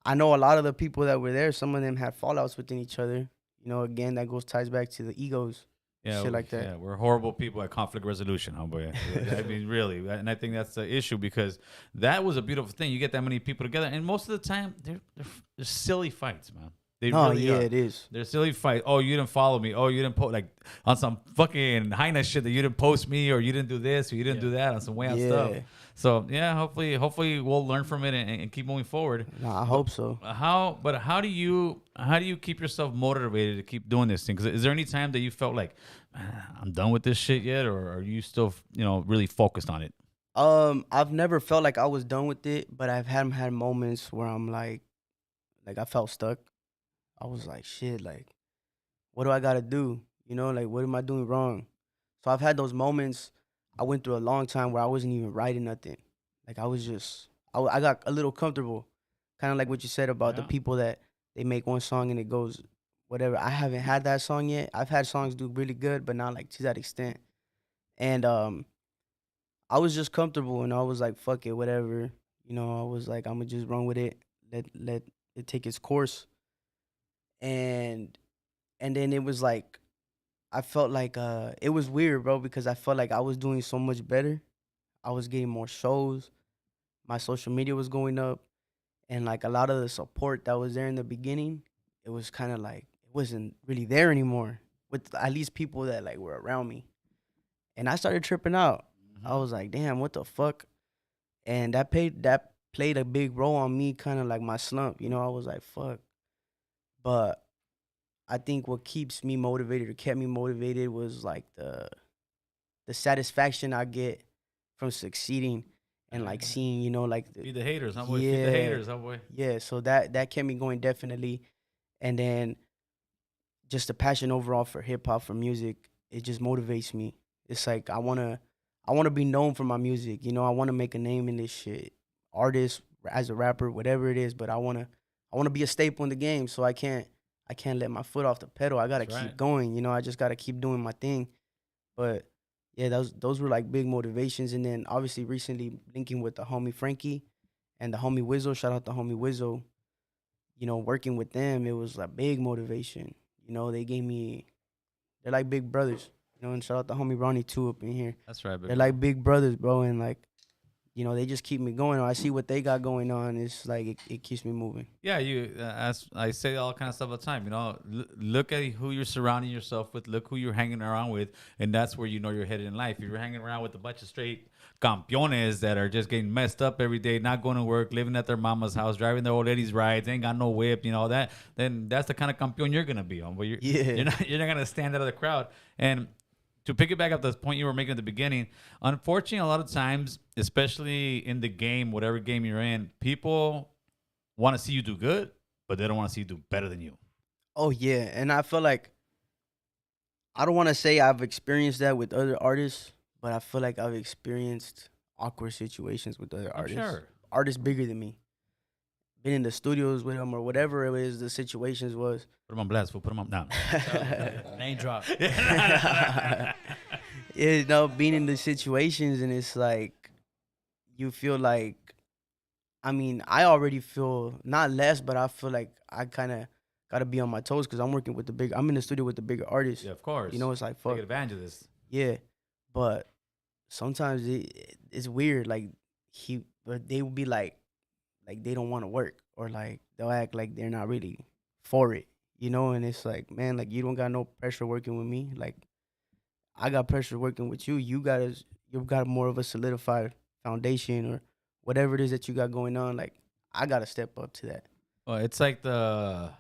I know a lot of the people that were there. Some of them had fallouts within each other. Again, that ties back to the egos, shit like that. Yeah, we're horrible people at conflict resolution, homeboy. I mean, really, and I think that's the issue because that was a beautiful thing. You get that many people together, and most of the time, they're silly fights, man. They Oh really yeah, are. it is. They're silly fight. Oh, you didn't follow me. Oh, you didn't post like on some fucking highness shit that you didn't post me or you didn't do this or you didn't do that on some way out stuff. Yeah. So yeah, hopefully we'll learn from it and keep moving forward. No, I hope so. How do you keep yourself motivated to keep doing this thing? Because is there any time that you felt like, "Man, I'm done with this shit yet, or are you still really focused on it? I've never felt like I was done with it, but I've had moments where I'm like I felt stuck. I was like, shit, like, what do I gotta do? Like, what am I doing wrong? So I've had those moments. I went through a long time where I wasn't even writing nothing. Like, I was just, I got a little comfortable. Kind of like what you said about the Yeah. people that they make one song and it goes whatever. I haven't had that song yet. I've had songs do really good, but not like to that extent. And I was just comfortable and I was like, fuck it, whatever. I was like, I'm gonna just run with it, let it take its course. and then it was like I felt like it was weird, bro, because I felt like I was doing so much better. I was getting more shows. My social media was going up, and like a lot of the support that was there in the beginning, it was kind of like it wasn't really there anymore with at least people that like were around me. And I started tripping out. I Mhm. was like, damn, what the fuck? And that played a big role on me, kind of like my slump. I was like, fuck. But I think what keeps me motivated or kept me motivated was like the satisfaction I get from succeeding and like Yeah. seeing, like Feed the haters, homeboy. Feed the yeah, haters, homeboy. yeah. So that kept me going definitely. And then just the passion overall for hip hop, for music, it just motivates me. It's like I wanna be known for my music. I wanna make a name in this shit. Artist, as a rapper, whatever it is, but I wanna be a staple in the game. So I can't let my foot off the pedal. I gotta That's right. keep going. I just gotta keep doing my thing. But yeah, those were like big motivations. And then obviously recently linking with the homie Frankie and the homie Wizzo. Shout out to homie Wizzo. Working with them, it was like big motivation. They gave me, they're like big brothers. And shout out to homie Ronnie too up in here. That's right, big They're bro. like big brothers, bro. And like, they just keep me going. I see what they got going on. It's like it keeps me moving. Yeah, as I say all kind of stuff all the time. Look at who you're surrounding yourself with. Look who you're hanging around with, and that's where you know you're headed in life. If you're hanging around with a bunch of straight campeones that are just getting messed up every day, not going to work, living at their mama's house, driving their old lady's rides, ain't got no whip, that, then that's the kind of campeon you're gonna be on. But you're Yeah. you're not gonna stand out of the crowd. And to piggyback up the point you were making at the beginning, unfortunately, a lot of times, especially in the game, whatever game you're in, people want to see you do good, but they don't want to see you do better than you. Oh yeah, and I feel like I don't want to say I've experienced that with other artists, but I feel like I've experienced awkward situations with other I'm artists. sure. Artists bigger than me. Been in the studios with them or whatever it is the situations was. Put them on blast, fool. Put them on. No. Name drop. Being in the situations, and it's like you feel like, I mean, I already feel not less, but I feel like I kind of got to be on my toes because I'm in the studio with the bigger artists. Yeah, of course. It's like, fuck. Take advantage of this. Yeah, but sometimes it's weird. But they will be like they don't want to work, or like they'll act like they're not really for it, And it's like, man, like you don't got no pressure working with me. Like I got pressure working with you. You've got more of a solidified foundation or whatever it is that you got going on. Like I gotta step up to that. Well, it's like the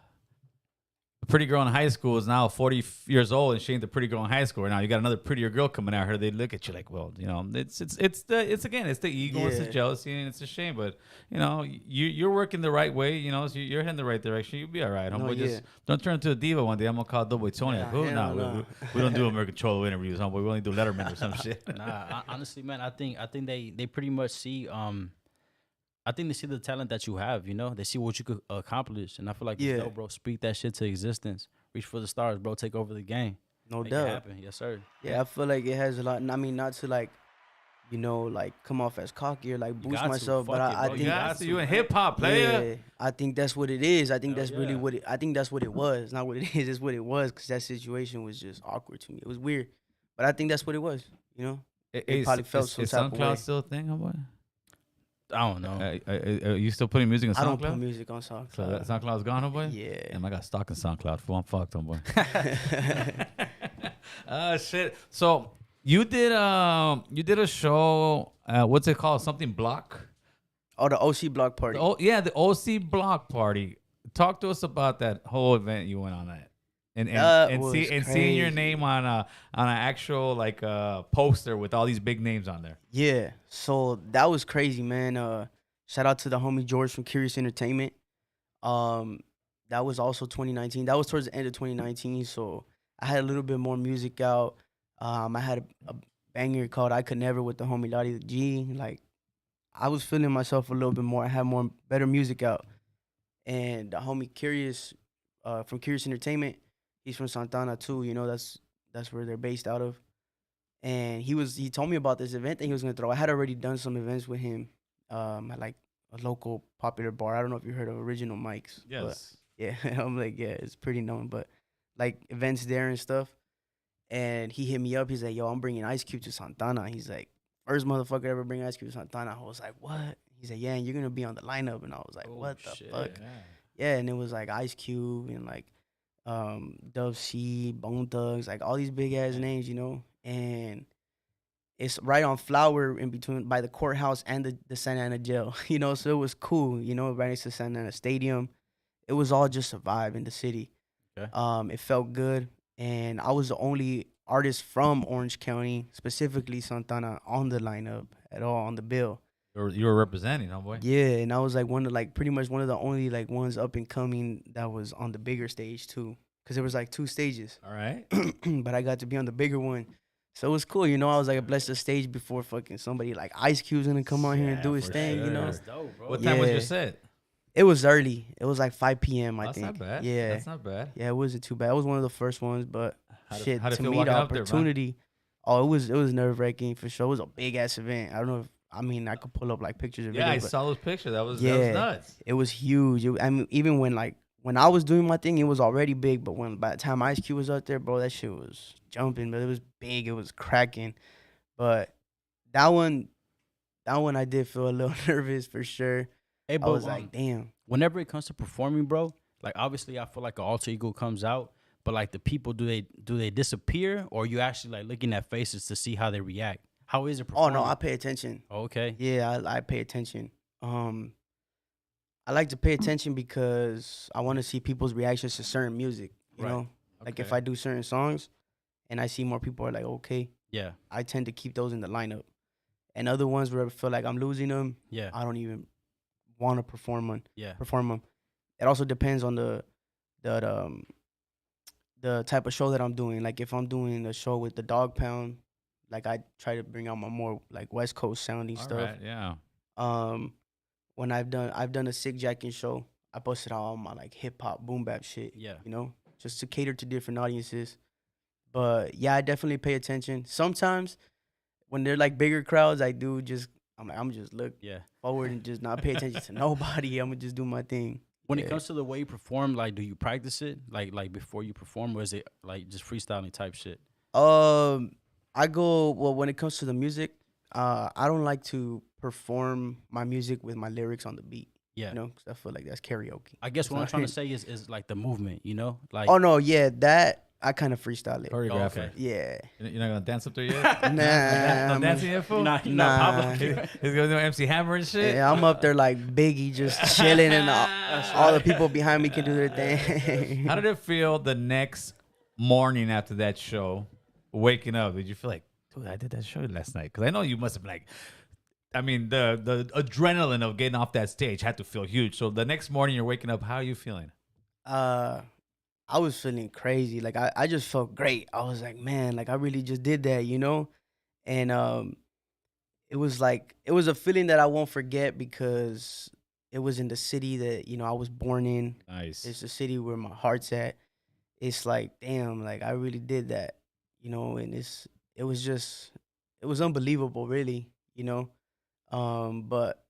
pretty girl in high school is now 40 years old, and she ain't the pretty girl in high school. Now you got another prettier girl coming out here. They look at you like, well, it's the ego, it's the Yeah. jealousy, and it's a shame. But you're working the right way. So you're heading the right direction. You'll be all right, No, homeboy. Just yeah. don't turn into a diva one day. I'm gonna call Doughboy Tony. Like, Nah, who? hell No, no. we don't do American Cholo interviews, homeboy. We only do Letterman or some shit. Honestly, man, I think they pretty much see I think they see the talent that you have, They see what you could accomplish. And I feel like Yeah. it's dope, bro. Speak that shit to existence. Reach for the stars, bro. Take over the game. No Make it doubt. happen. Yes, sir. Yeah, I feel like it has a lot. And I mean, not to like, like come off as cocky or like You boost got to. myself, but Fuck it, I bro. You think got to. You in man. hip hop, player. yeah, I think that's what it is. I think Hell that's really yeah. what it. I think that's what it was. Not what it is. It's what it was because that situation was just awkward to me. It was weird, but I think that's what it was. They probably felt some is type of way. SoundCloud still a thing, homeboy? I don't know. Are you still putting music on SoundCloud? I don't put music on So SoundCloud. that SoundCloud's gone, homeboy? Yeah. Damn, I got stock in SoundCloud. Fool, I'm fucked, homeboy. Shit. So you did a show. What's it called? Something Block. Oh, the OC Block Party. The OC Block Party. Talk to us about that whole event you went on that, and That and was seeing your crazy. name on an actual like poster with all these big names on there. Yeah, so that was crazy, man. Shout out to the homie George from Curious Entertainment. That was also 2019. That was towards the end of 2019. So I had a little bit more music out. I had a banger called "I Could Never" with the homie Lottie G. Like I was feeling myself a little bit more. I had better music out, and the homie Curious, from Curious Entertainment, he's from Santana too. That's where they're based out of. And he told me about this event that he was gonna throw. I had already done some events with him, at like a local popular bar. I don't know if you heard of Original Mics. Yes. Yeah, I'm like, yeah, it's pretty known, but like events there and stuff. And he hit me up. He's like, yo, I'm bringing Ice Cube to Santana. He's like, first motherfucker ever bring Ice Cube to Santana. I was like, what? He's like, yeah, and you're gonna be on the lineup. And I was like, Oh, what the shit. fuck? Yeah, and it was like Ice Cube and like Dove C, Bone Thugs, like all these big ass names, you know. And it's right on Flower in between by the courthouse and the Santa Ana jail, you know. So it was cool, you know, right next to Santa Ana Stadium. It was all just a vibe in the city. Okay. It felt good, and I was the only artist from Orange County, specifically Santana, on the lineup at all on the bill. You were representing, homeboy. Yeah, and I was like one of like pretty much one of the only like ones up and coming that was on the bigger stage too, because there was like 2 stages. All right. But I got to be on the bigger one. So it was cool, you know. I was like, I blessed the stage before fucking somebody like Ice Cube's gonna come on here and do his for thing, you know. sure. That's dope, bro. What time was Yeah. your set? It was early. It was like 5 p.m. I That's think. not bad. Yeah, That's not bad. yeah, it wasn't too bad. It was one of the first ones, but shit, how'd it to feel me walking the up there, man? opportunity. Oh, it was nerve wracking for sure. It was a big ass event. I don't know if I mean I could pull up like pictures of Yeah, I it, but saw those pictures. That was Yeah. nuts. it was huge. I mean, even when I was doing my thing, it was already big. But when by the time Ice Cube was up there, bro, that shit was jumping. But it was big. It was cracking. But that one I did feel a little nervous for sure. Hey, I but was like, damn. whenever it comes to performing, bro, like obviously I feel like an alter ego comes out, but like the people, do they disappear, or you actually like looking at faces to see how they react? How is it Oh performing? no, I pay attention. Okay. Yeah, I pay attention. I like to pay attention because I want to see people's reactions to certain music. You Right. know, like if Okay. I do certain songs, and I see more people are like, okay, Yeah. I tend to keep those in the lineup. And other ones where I feel like I'm losing them, Yeah. I don't even want to perform Yeah. them. It also depends on the type of show that I'm doing. Like if I'm doing a show with the Dog Pound, like I try to bring out my more like West Coast sounding All stuff. right, yeah. When I've done a Sick Jackin' show, I posted all my like hip hop boom bap shit. Yeah. You know, just to cater to different audiences. But yeah, I definitely pay attention. Sometimes when they're like bigger crowds, I'm just look Yeah. forward and just not pay attention to nobody. I'm gonna just do my thing. When it Yeah. comes to the way you perform, like, do you practice it, like before you perform, or is it like just freestyling type shit? I go well when it comes to the music. I don't like to perform my music with my lyrics on the beat. Yeah. You know, 'cause I feel like that's karaoke. I guess what I'm trying to Sorry. say is like the movement, you know, like. Oh no, yeah, that I kind of freestyle it. Choreographer. okay. Yeah, You're not gonna dance up there yet? nah, No I'm- dancing yet, fool? Nah, Nah. Pablo. He's gonna do MC Hammer and shit. yeah, I'm up there like Biggie, just chilling, and all the people behind me can do their thing. How did it feel the next morning after that show, waking up? Did you feel like, dude, I did that show last night? Because I know you must have been like, I mean, the adrenaline of getting off that stage had to feel huge. So the next morning you're waking up, how are you feeling? I was feeling crazy. Like I just felt great. I was like, man, like I really just did that, you know? And it was a feeling that I won't forget because it was in the city that, you know, I was born in. Nice. It's the city where my heart's at. It's like, damn, like I really did that, you know, and it was unbelievable, really, you know. But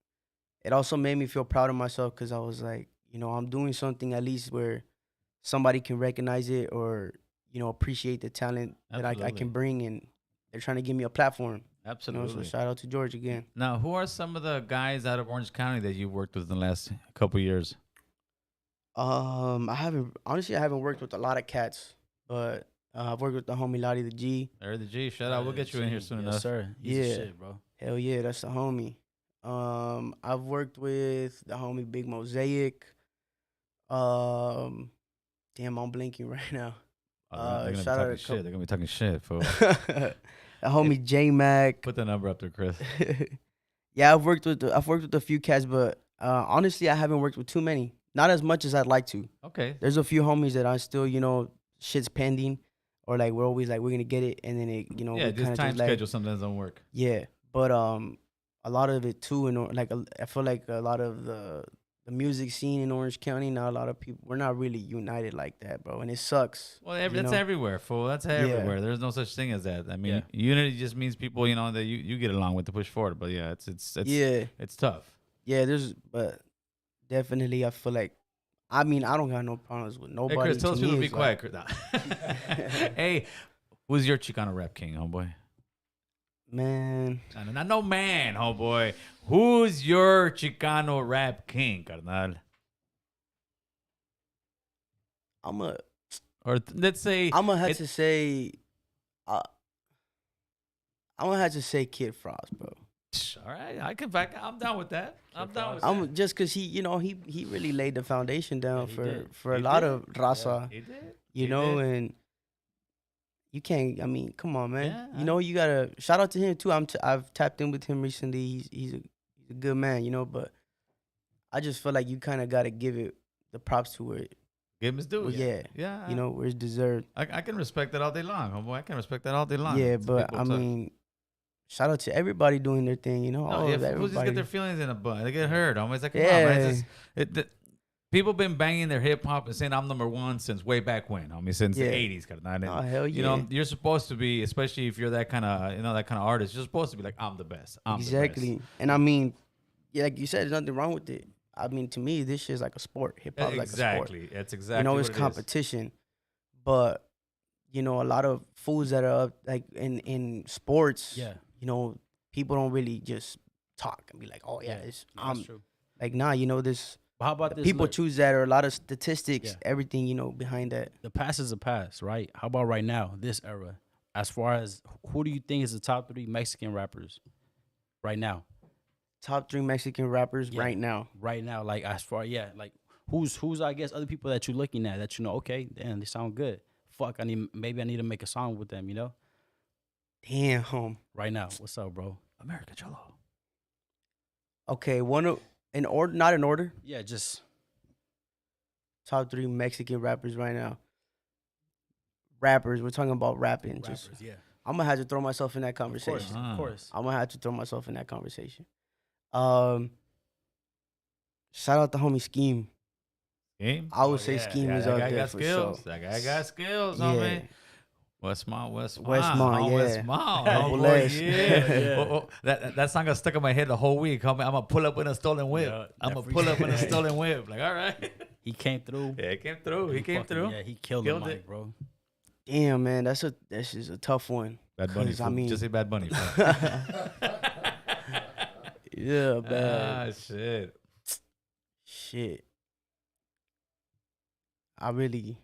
it also made me feel proud of myself because I was like, you know, I'm doing something at least where somebody can recognize it or, you know, appreciate the talent that I Absolutely. can bring, and they're trying to give me a platform. You know, Absolutely. so shout out to George again. Now, who are some of the guys out of Orange County that you've worked with in the last couple years? I haven't worked with a lot of cats, but I've worked with the homie Lottie the G. Larry the G, shout out. We'll get you in here soon yes, enough. sir. He's Yeah. the shit, bro. Hell yeah, that's the homie. I've worked with the homie Big Mosaic. Damn, I'm blinking right now. Oh, they're gonna be shout out talking to shit. They're gonna be talking shit, fool. The homie J Mac. Put the number up there, Chris. Yeah, I've worked with a few cats, but honestly, I haven't worked with too many. Not as much as I'd like to. Okay. There's a few homies that I still, you know, shit's pending, or like we're always like we're gonna get it, and then it, you know, Yeah, we just kinda time lag. schedule sometimes don't work. Yeah, but a lot of it too, and like I feel like a lot of the music scene in Orange County, not a lot of people, we're not really united like that, bro, and it sucks. Well, you that's know? everywhere, fool. That's everywhere. There's no such thing as that. I mean, Yeah. unity just means people, you know, that you get along with to push forward. But yeah, it's Yeah, it's tough. yeah. But definitely, I feel like I mean, I don't got no problems with Hey, nobody. Chris, tell us people to be it's like, quiet. Chris. Hey, who's your Chicano rap king, homeboy? man, Not no man, homeboy. Who's your Chicano rap king, carnal? Let's say I'm gonna have to say, uh, I'm gonna have to say Kid Frost, bro. all right, I can back. I'm down with that. I'm down with that. I'm just cause he really laid the foundation down he for did. a He lot did. of raza, He did. you He know, did. and you can't. I mean, come on, man. Yeah, You know, you gotta shout out to him too. I've tapped in with him recently. He's a good man, you know. But I just feel like you kind of gotta give it the props to where, Give him his due. well, yeah, Yeah. you know, where it's deserved. I can respect that all day long, homeboy. I can respect that all day long. Yeah, It's but people I tough. mean, shout out to everybody doing their thing, you know. No, All yeah, of fools just everybody. get their feelings in a bun. They get hurt. Almost like, come on, man. Yeah. It's just, people been banging their hip hop and saying I'm number one since way back when. I mean, since Yeah. the '80s, carnal. And, Oh, hell You know, yeah. you're supposed to be, especially if you're that kind of, that kind of artist. You're supposed to be like, I'm the best. I'm the Exactly. And I mean, yeah, like you said, there's nothing wrong with it. I mean, to me, this shit's like a sport. Hip hop best. is like a sport. Exactly. That's exactly. You know, what it's it is. competition. But, you know, a lot of fools that are up, like in sports, Yeah, you know, people don't really just talk and be like, oh, yeah, it's, that's true. like, nah, you know, this, But how about this? people Look, choose that, or a lot of statistics, Yeah. everything, you know, behind that. the past is a past, right? How about right now, this era? As far as who do you think is the top 3 Mexican rappers right now? Top 3 Mexican rappers Yeah. right now. Right now, like as far like who's I guess other people that you're looking at that you know, okay, damn, they sound good. Fuck, maybe I need to make a song with them, you know? Damn. Right now. What's up, bro? America Cholo. Okay, in order, not in order. Yeah, just Top 3 Mexican rappers right now. Rappers, we're talking about rapping. rappers, Just, yeah. I'm gonna have to throw myself in that Of course, conversation. of course. I'm gonna have to throw myself in that conversation. Shout out the homie Scheme. Game. I would Oh, say yeah. Scheme is that up guy there got for skills. sure. That guy got skills, Yeah. homie. Westmont. Westmont, yeah. Westmont. Double Oh, boy, S. yeah. Yeah. That song got stuck in my head the whole week. Homie. I'm going to pull up in a stolen whip. Yeah, I'm that going to pull up in a freestyle. stolen whip. Like, all right. He came through. Yeah, he came through. He came fucking- through. Yeah, he killed Killed the it. mic, bro. Damn, man, that's just a tough one. Bad Bunny. 'Cause, I fool. mean- Just say Bad Bunny. fool. Yeah, man. Shit. Shit. I really.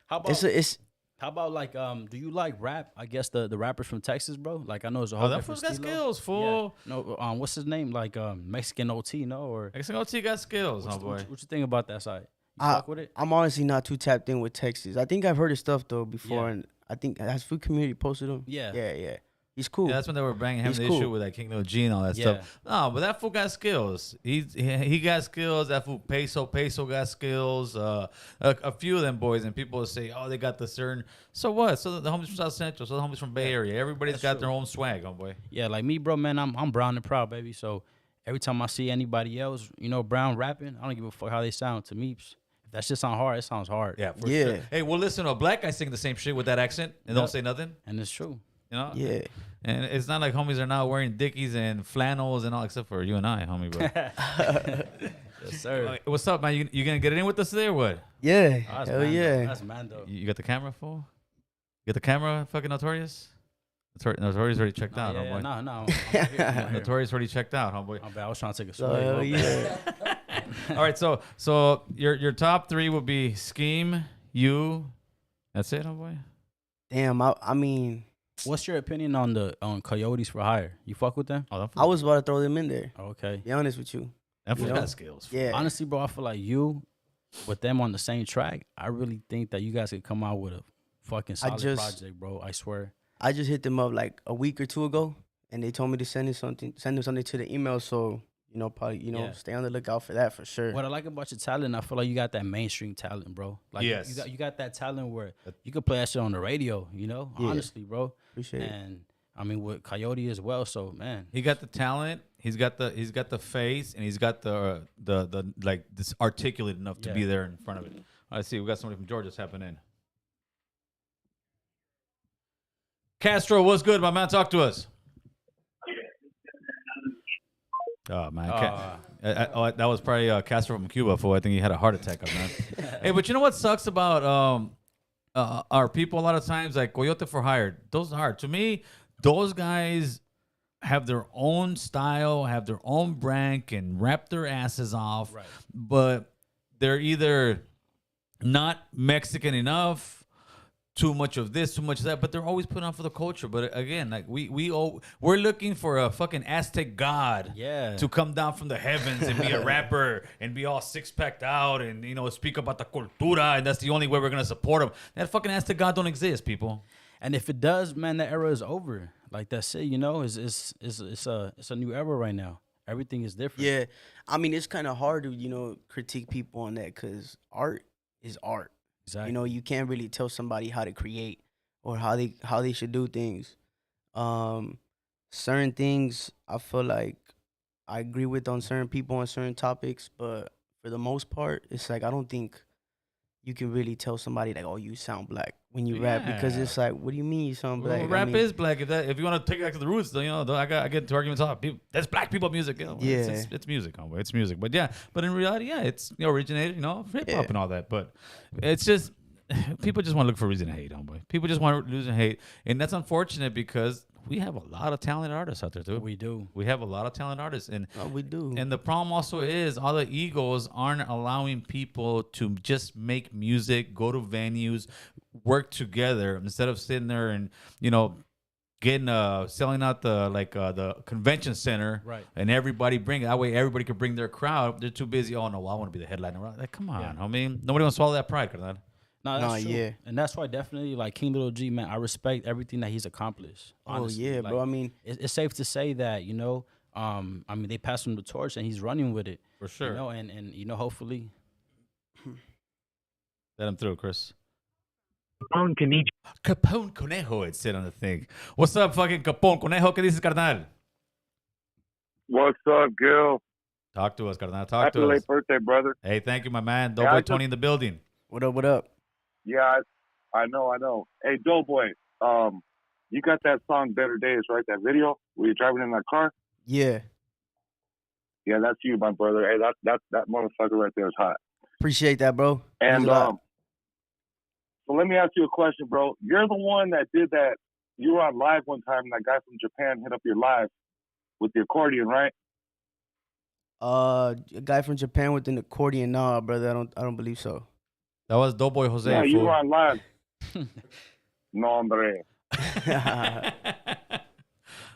How about It's how about like do you like rap? I guess the rappers from Texas, bro. Like I know it's a whole Oh, that different fool's got stilo. skills, fool. Yeah. No, what's his name? Like Mexican OT, no? Or Mexican OT got skills, what, oh boy. what you think about that side? You I- fuck with it? I'm honestly not too tapped in with Texas. I think I've heard his stuff though before, Yeah. and I think has Food Community posted him. Yeah. Yeah. He's cool. Yeah, that's when they were banging him He's the cool. issue with like King Lil G and all that Yeah. stuff. No, but that fool got skills. He got skills. That fool Peso got skills. A few of them boys, and people will say, oh, they got the certain. So what? So the homies from South Central, so the homies from Bay Area. Everybody's That's got true. their own swag, homeboy. Yeah, like me, bro, man, I'm brown and proud, baby. So every time I see anybody else, you know, brown rapping, I don't give a fuck how they sound. To me, if that shit sound hard, it sounds hard. Yeah, for Yeah. sure. Hey, we'll listen to a black guy sing the same shit with that accent and don't Yep. say nothing. And it's true. You know? Yeah. And it's not like homies are now wearing dickies and flannels and all, except for you and I, homie, bro. Yes, sir. Like, what's up, man? You gonna get it in with us today or what? Yeah. Oh, that's Hell Mando. yeah. That's Mando. You got the camera full? You got the camera, fucking Notorious? Notorious already checked out, yeah, homeboy. no. I'm here. Notorious already checked out, homeboy. My bad. I was trying to take a So, swig. hell my yeah. bad. All right, so your top 3 would be Scheme, you. That's it, homeboy. Damn. I mean, What's your opinion on Coyotes for Hire? You fuck with them? Oh, that I was about to throw them in there. Okay. Be honest with you. that fool you know? got skills. Yeah. Honestly, bro, I feel like you with them on the same track, I really think that you guys could come out with a fucking solid project, bro. I swear. I just hit them up like a week or two ago, and they told me to send them something to the email. So probably Yeah. stay on the lookout for that for sure. What I like about your talent, I feel like you got that mainstream talent, bro. Like Yes. you got that talent where you could play that shit on the radio, you know? Yeah. Honestly, bro. Appreciate it. And I mean with Coyote as well, so man. He got the talent. He's got the face, and he's got the like this articulate enough to Yeah. be there in front of it. I see. We got somebody from Georgia tapping in. Castro, what's good, my man? Talk to us. Oh man, That was probably Castro from Cuba. I think he had a heart attack on that. Hey, but you know what sucks about our people a lot of times, like Coyote for Hire. Those are hard. To me, those guys have their own style, have their own brand, can rap their asses off, Right. but they're either not Mexican enough, too much of this, too much of that, but they're always putting on for the culture. But again, like we're looking for a fucking Aztec god to come down from the heavens and be a rapper and be all six-packed out and, you know, speak about the cultura, and that's the only way we're going to support him. That fucking Aztec god don't exist, people. And if it does, man, that era is over. Like that's it, you know. It's a new era right now. Everything is different. Yeah, I mean, it's kind of hard to, you know, critique people on that because art is art. Exactly. You know, you can't really tell somebody how to create or how they should do things. Certain things I feel like I agree with on certain people on certain topics, but for the most part, it's like I don't think you can really tell somebody like, oh, you sound black when you rap, because it's like, what do you mean you sound black? Well, rap is black. If you want to take it back to the roots, you know, I get into arguments off. That's black people music. You know, it's music, homeboy. It's music. But yeah, but in reality, yeah, it's, you know, originated, you know, hip hop and all that. But it's just people just want to look for a reason to hate, homeboy. People just want to reason to hate, and that's unfortunate because we have a lot of talented artists out there too. We do. We have a lot of talented artists, and we do. And the problem also is all the egos aren't allowing people to just make music, go to venues, work together instead of sitting there and, you know, getting selling out the convention center, right? And everybody bring it. That way everybody can bring their crowd. They're too busy. Oh no, well, I want to be the headliner. Like, come on, homie. Nobody wants to swallow that pride, carnal. No, that's true. Yeah. And that's why definitely, like, King Little G, man, I respect everything that he's accomplished. Honestly. Oh, yeah, like, bro. I mean, it's safe to say that, you know, I mean, they passed him the torch and he's running with it. For sure. You know, and you know, hopefully. Let him through, Chris. Capone Conejo, it said on the thing. What's up, fucking Capone Conejo? ¿Qué dices, carnal? What's up, Gil? Talk to us, carnal. Talk Happy to us. Happy late birthday, brother. Hey, thank you, my man. Doughboy Tony in the building. What up, what up? Yeah, I know. Hey, Doughboy, you got that song Better Days, right? That video where you're driving in that car? Yeah. Yeah, that's you, my brother. Hey, that motherfucker right there is hot. Appreciate that, bro. And so let me ask you a question, bro. You're the one that did that. You were on live one time, and that guy from Japan hit up your live with the accordion, right? A guy from Japan with an accordion. Nah, brother, I don't believe so. That was Doughboy Jose. Yeah, you were on live. No, hombre.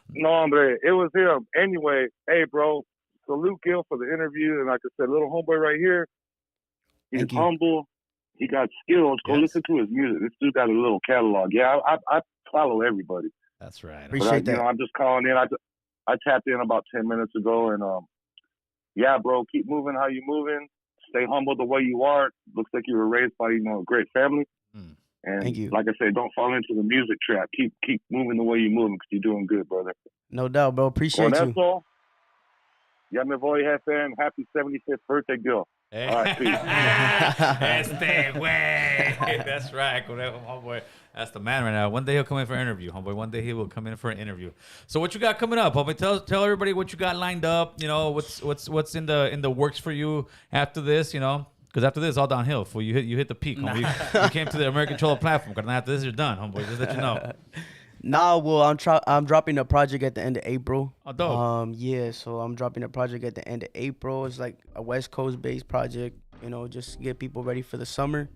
No, hombre. It was him. Anyway, hey, bro, salute Gil for the interview. And like I said, little homeboy right here, he's humble. He got skills. Go listen to his music. This dude got a little catalog. Yeah, I follow everybody. That's right. Appreciate that. You know, I'm just calling in. I tapped in about 10 minutes ago. And, yeah, bro, keep moving how you moving. Stay humble the way you are. Looks like you were raised by, you know, a great family. And thank you. Like I said, don't fall into the music trap. Keep moving the way you're moving because you're doing good, brother. No doubt, bro. Appreciate that's you. All. Ya me voy, jefe, and happy 75th birthday, Gil. Hey. All right, peace. That's right, homeboy. That's the man right now. One day he'll come in for an interview, homeboy. One day he will come in for an interview. So what you got coming up, homeboy? Tell everybody what you got lined up. You know, what's in the works for you after this, you know? Because after this, all downhill. For you hit the peak, homeboy. You came to the American Cholo platform. Because after this, you're done, homeboy. Just let you know. Nah, well, I'm dropping a project at the end of April. Oh, dope. Yeah, so I'm dropping a project at the end of April. It's like a West Coast based project, you know, just to get people ready for the summer.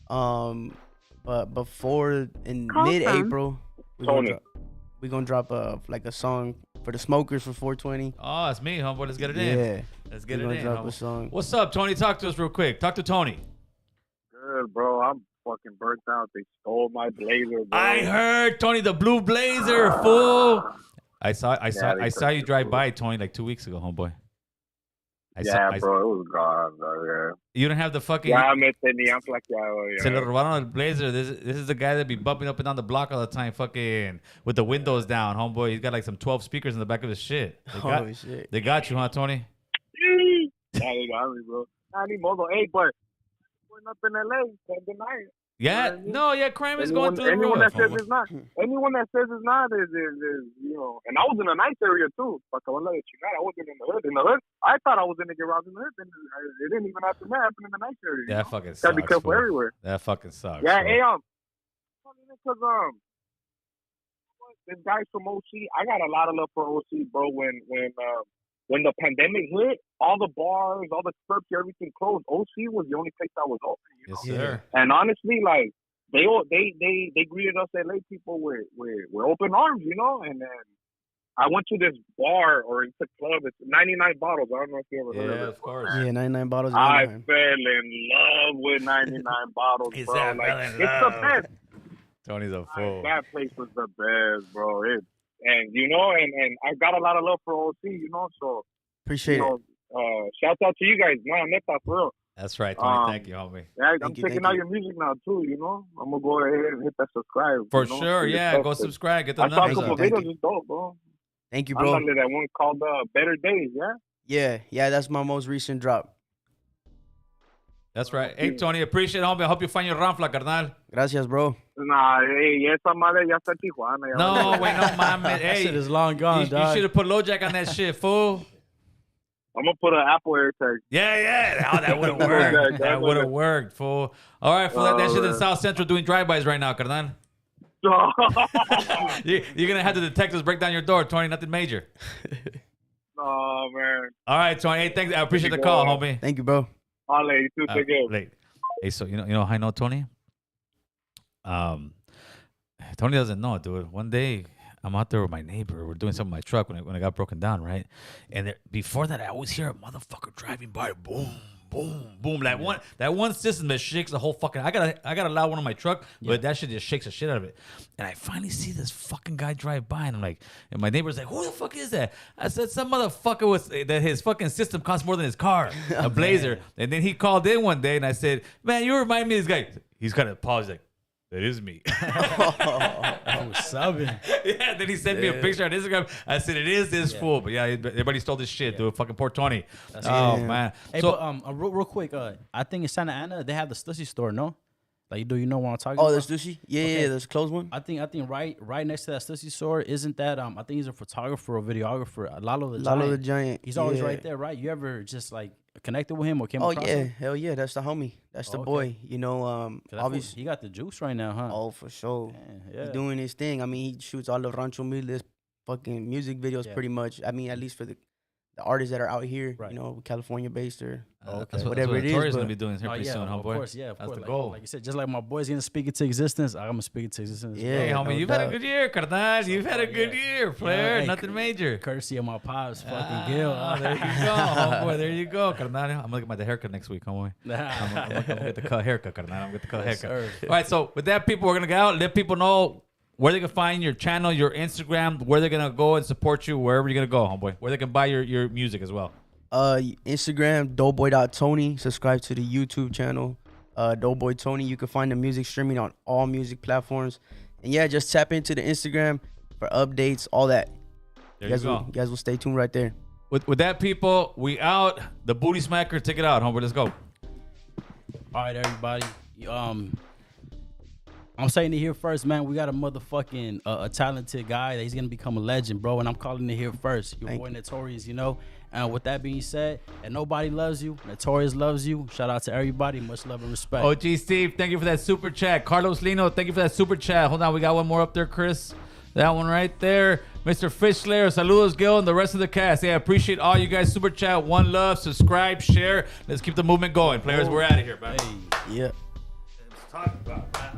But before in mid-April, we're gonna drop a song for the smokers for 420. Oh, that's me, homeboy. Let's get it in. Yeah, let's get it in. Drop a song. What's up, Tony? Talk to us real quick. Talk to Tony. Good, bro. I'm fucking burnt out. They stole my blazer, bro. I heard, Tony, the blue blazer, fool. I saw you drive by, Tony, like 2 weeks ago, homeboy. Bro, it was gone, bro. Yeah. You don't have the fucking. Se lo robaron el blazer. This is the guy that be bumping up and down the block all the time, fucking with the windows down, homeboy. He's got like some 12 speakers in the back of his shit. Shit. They got you, huh, Tony? Yeah, they got me, bro. Hey, but going up in LA, can't deny it. Yeah, You know what I mean? no, yeah, crime is going through the roof. Anyone that says it's not is you know. And I was in a nice area too. I wasn't in the hood. In the hood, I thought I was gonna get robbed in the hood. And it didn't even happen in the nice area. That fucking sucks. Gotta be careful everywhere. That fucking sucks. Yeah, fool. because this guy's from OC. I got a lot of love for OC, bro. When the pandemic hit, all the bars, all the clubs, everything closed. OC was the only place that was open. You know? Yes, sir. And honestly, like they greeted us LA people with open arms, you know. And then I went to this bar or it's a club. It's 99 bottles. I don't know if you ever heard of it. Yeah, of course. Yeah, 99 bottles. I fell in love with 99 bottles, He bro. said, Like "Fell in it's the love." best. Tony's a fool. That place was the best, bro. And you know, and I got a lot of love for OC, you know. So Appreciate you know, shout out to you guys, man. Neta, for real. That's right, Tony. Thank you, homie. Yeah, I'm Thank you, checking thank out you. your music now too. You know, I'm gonna go ahead and hit that subscribe. For you know, sure, to your yeah. stuff, Go 'cause subscribe. Get the I saw a numbers couple up. Thank videos. you. It's dope, bro. Thank you, I'm bro. under that one called Better Days. Yeah. Yeah, that's my most recent drop. That's right. Hey, Tony, appreciate it, homie. I hope you find your ranfla, carnal. Gracias, bro. Nah, hey, esa madre ya está en Tijuana. Ya No, wait, no, mames. That Hey, shit is long gone, you dog. should have put LoJack on that shit, fool. I'm gonna put an Apple AirTag. Yeah. Oh, that would have Yeah, worked. that That would have worked, fool. All right, fool. That shit in South Central doing drive-bys right now, carnal. You're going to have the detectives break down your door, Tony. Nothing major. Oh man. All right, Tony. Hey, thanks. I appreciate the call, homie. Thank you, bro. Ole, you too. Take care. Late. Hey, so you know how I know Tony? Tony doesn't know, dude. One day I'm out there with my neighbor. We're doing something with my truck when it got broken down, right? And before that, I always hear a motherfucker driving by, boom, boom, boom. That one system that shakes the whole fucking. I got a loud one on my truck, but that shit just shakes the shit out of it. And I finally see this fucking guy drive by, and I'm like, and my neighbor's like, who the fuck is that? I said, some motherfucker that his fucking system costs more than his car, a Blazer. And then he called in one day, and I said, man, you remind me of this guy. He's kind of paused, like, that is me. I was subbing. Yeah, then he sent me a picture on Instagram. I said, it is this fool. But yeah, everybody stole this shit, dude. Fucking poor Tony. Man. Hey, So, but real quick, I think in Santa Ana they have the Stussy store, no? Like, do you know what I'm talking Oh, about? there's sushi? Yeah, Okay. yeah, there's a closed one. I think right next to that Stussy store, isn't that I think he's a photographer or videographer, Lalo the Lalo the Giant. Giant. He's always yeah. right there, right? You ever just like connected with him or came Oh across yeah, him? hell yeah, that's the homie. That's the Okay. boy. You know, 'Cause that fool, obviously. he got the juice right now, huh? Oh, for sure. Yeah. He's doing his thing. I mean, he shoots all the Rancho Miles fucking music videos Yeah. pretty much. I mean, at least for the artists that are out here, Right. you know, California based or that's whatever it is, Tori's but- going to be doing here Oh, pretty yeah, soon, of homeboy. course, yeah, of That's course. the Like, goal. like you said, just like my boy's gonna speak it to existence, I'm gonna speak it to existence. as Yeah. well. Hey, homie, no you've had a doubt. good year, carnal. You've had a far, good yeah. year, player. hey, Nothing major. Courtesy of my pops, fucking Gil. There you go, homeboy. There you go, carnal. I'm going to get my haircut next week, homeboy. I'm going to get the cut haircut, carnal. I'm going to get the cut Yes, haircut. sir. All right, so with that, people, we're going to go out. Let people know where they can find your channel, your Instagram, where they're going to go and support you, wherever you're going to go, homeboy. Where they can buy your music as well. Instagram, doughboy.tony. Subscribe to the YouTube channel, Doughboy Tony. You can find the music streaming on all music platforms. And yeah, just tap into the Instagram for updates, all that. There you go. You guys will stay tuned right there. With that, people, we out. The Booty Smacker, take it out, homeboy. Let's go. All right, everybody. I'm saying it here first, man. We got a motherfucking a talented guy that he's gonna become a legend, bro. And I'm calling it here first. Your boy Notorious, you know. And with that being said, and nobody loves you, Notorious loves you. Shout out to everybody. Much love and respect. OG Steve, thank you for that super chat. Carlos Lino, thank you for that super chat. Hold on, we got one more up there, Chris. That one right there. Mr. Fishler, saludos, Gil, and the rest of the cast. Yeah, I appreciate all you guys. Super chat, one love, subscribe, share. Let's keep the movement going. Players, we're out of here, man. Hey. Yeah. Let's talk about that.